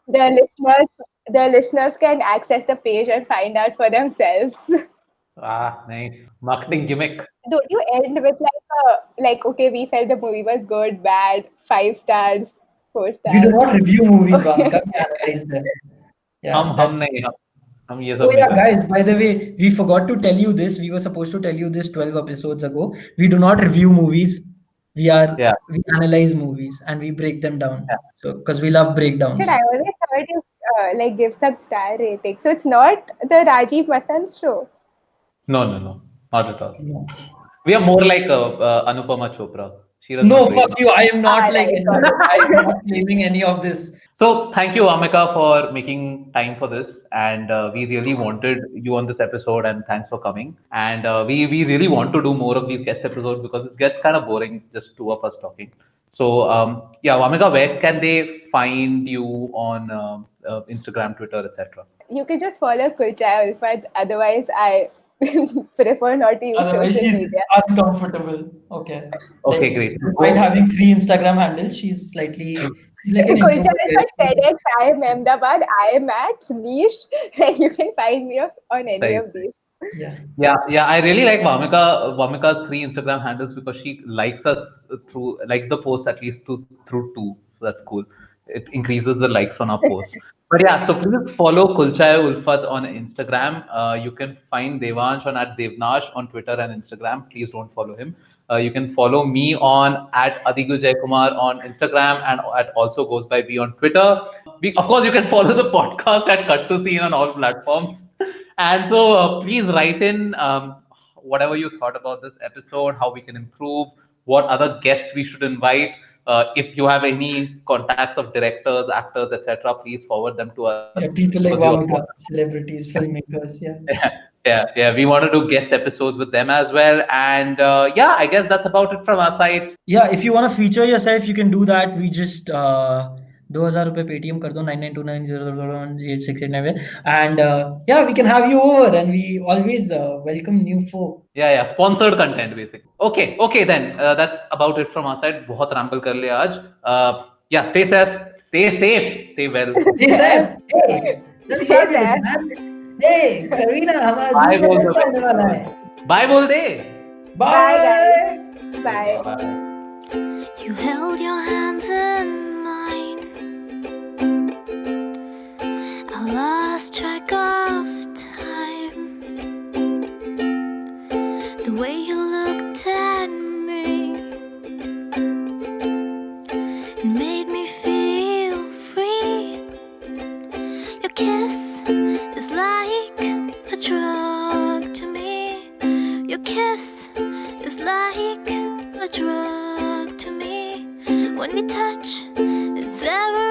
[SPEAKER 2] the listeners can access the page and find out for themselves.
[SPEAKER 3] Ah, nice. Marketing gimmick.
[SPEAKER 2] Don't you end with like okay, we felt the movie was good, bad, 5 stars, four
[SPEAKER 4] We do
[SPEAKER 2] stars.
[SPEAKER 4] not review movies, Vamika. We analyze them. Yeah,
[SPEAKER 3] हम नहीं हम ये
[SPEAKER 4] oh
[SPEAKER 3] सब नहीं
[SPEAKER 4] yeah,
[SPEAKER 3] करते.
[SPEAKER 4] guys, by the way, we forgot to tell you this. We were supposed to tell you this 12 episodes ago. We do not review movies.
[SPEAKER 3] Yeah.
[SPEAKER 4] We analyze movies and we break them down.
[SPEAKER 3] Yeah.
[SPEAKER 4] So because we love breakdowns.
[SPEAKER 2] Should I always heard you like give some star rating? So it's not the Rajiv Masand show.
[SPEAKER 3] No, not at all. We are more like Anupama Chopra. She does
[SPEAKER 4] No,
[SPEAKER 3] not rate.
[SPEAKER 4] fuck you. I am not like
[SPEAKER 2] right, got it.
[SPEAKER 4] I am not claiming any of this.
[SPEAKER 3] So thank you, Amika, for making time for this, and we really wanted you on this episode, and thanks for coming. And we really want to do more of these guest episodes because it gets kind of boring just two of us talking. So yeah, Amika, where can they find you on Instagram, Twitter, etc.?
[SPEAKER 2] You can just follow Kulcha Ulfat. Otherwise, I prefer not to use
[SPEAKER 4] Otherwise,
[SPEAKER 2] social
[SPEAKER 4] she's
[SPEAKER 2] media.
[SPEAKER 4] uncomfortable. Okay.
[SPEAKER 3] Okay,
[SPEAKER 4] Like,
[SPEAKER 3] great.
[SPEAKER 4] despite having 3 Instagram handles, she's like an
[SPEAKER 2] Kulcha
[SPEAKER 4] introverted.
[SPEAKER 2] Ulfat, TEDx, I am Ahmedabad, I am Maths, Niche. You can find me on any
[SPEAKER 3] Right.
[SPEAKER 2] of these.
[SPEAKER 4] Yeah.
[SPEAKER 3] Yeah. I really like Vamika's three Instagram handles because she likes us through like the post at least through two. So that's cool. It increases the likes on our posts. But yeah, so please follow Kulchaya Ulfat on Instagram. You can find Devansh on at Devnash on Twitter and Instagram. Please don't follow him. You can follow me on at Adigu Jaykumar on Instagram and at also goes by B on Twitter. Of course, you can follow the podcast at Cut to Scene on all platforms. And so please write in whatever you thought about this episode, how we can improve, what other guests we should invite. If you have any contacts of directors, actors, etc., please forward them to us
[SPEAKER 4] Yeah. People
[SPEAKER 3] because
[SPEAKER 4] like
[SPEAKER 3] we also
[SPEAKER 4] Vamika, celebrities, filmmakers. Yeah.
[SPEAKER 3] yeah. We want to do guest episodes with them as well. And yeah, I guess that's about it from our side.
[SPEAKER 4] Yeah, if you want to feature yourself, you can do that. We just 2000 रुपए Paytm कर दो 9929018689 and yeah, we can have you over, and we always welcome new folk.
[SPEAKER 3] Yeah. Sponsored content, basically. Okay. Then that's about it from our side. बहुत ramble कर लिया आज. Yeah, stay safe, stay well.
[SPEAKER 4] Hey, Saif. Hey, that's
[SPEAKER 2] Hey,
[SPEAKER 4] fabulous,
[SPEAKER 2] Saif.
[SPEAKER 4] man. Hey, Karina, हमारा
[SPEAKER 3] Bye
[SPEAKER 4] दूसरा
[SPEAKER 3] बोल
[SPEAKER 4] podcast
[SPEAKER 3] दो.
[SPEAKER 4] आने वाला है.
[SPEAKER 3] Bye बोल दे.
[SPEAKER 2] Bye,
[SPEAKER 4] Bye.
[SPEAKER 2] guys. Bye.
[SPEAKER 3] Bye.
[SPEAKER 6] You held your hands in mine. I lost track of time. The way you looked at me, it made me feel free. Your kiss is like a drug to me. Your kiss is like a drug to me. When we touch, it's everything.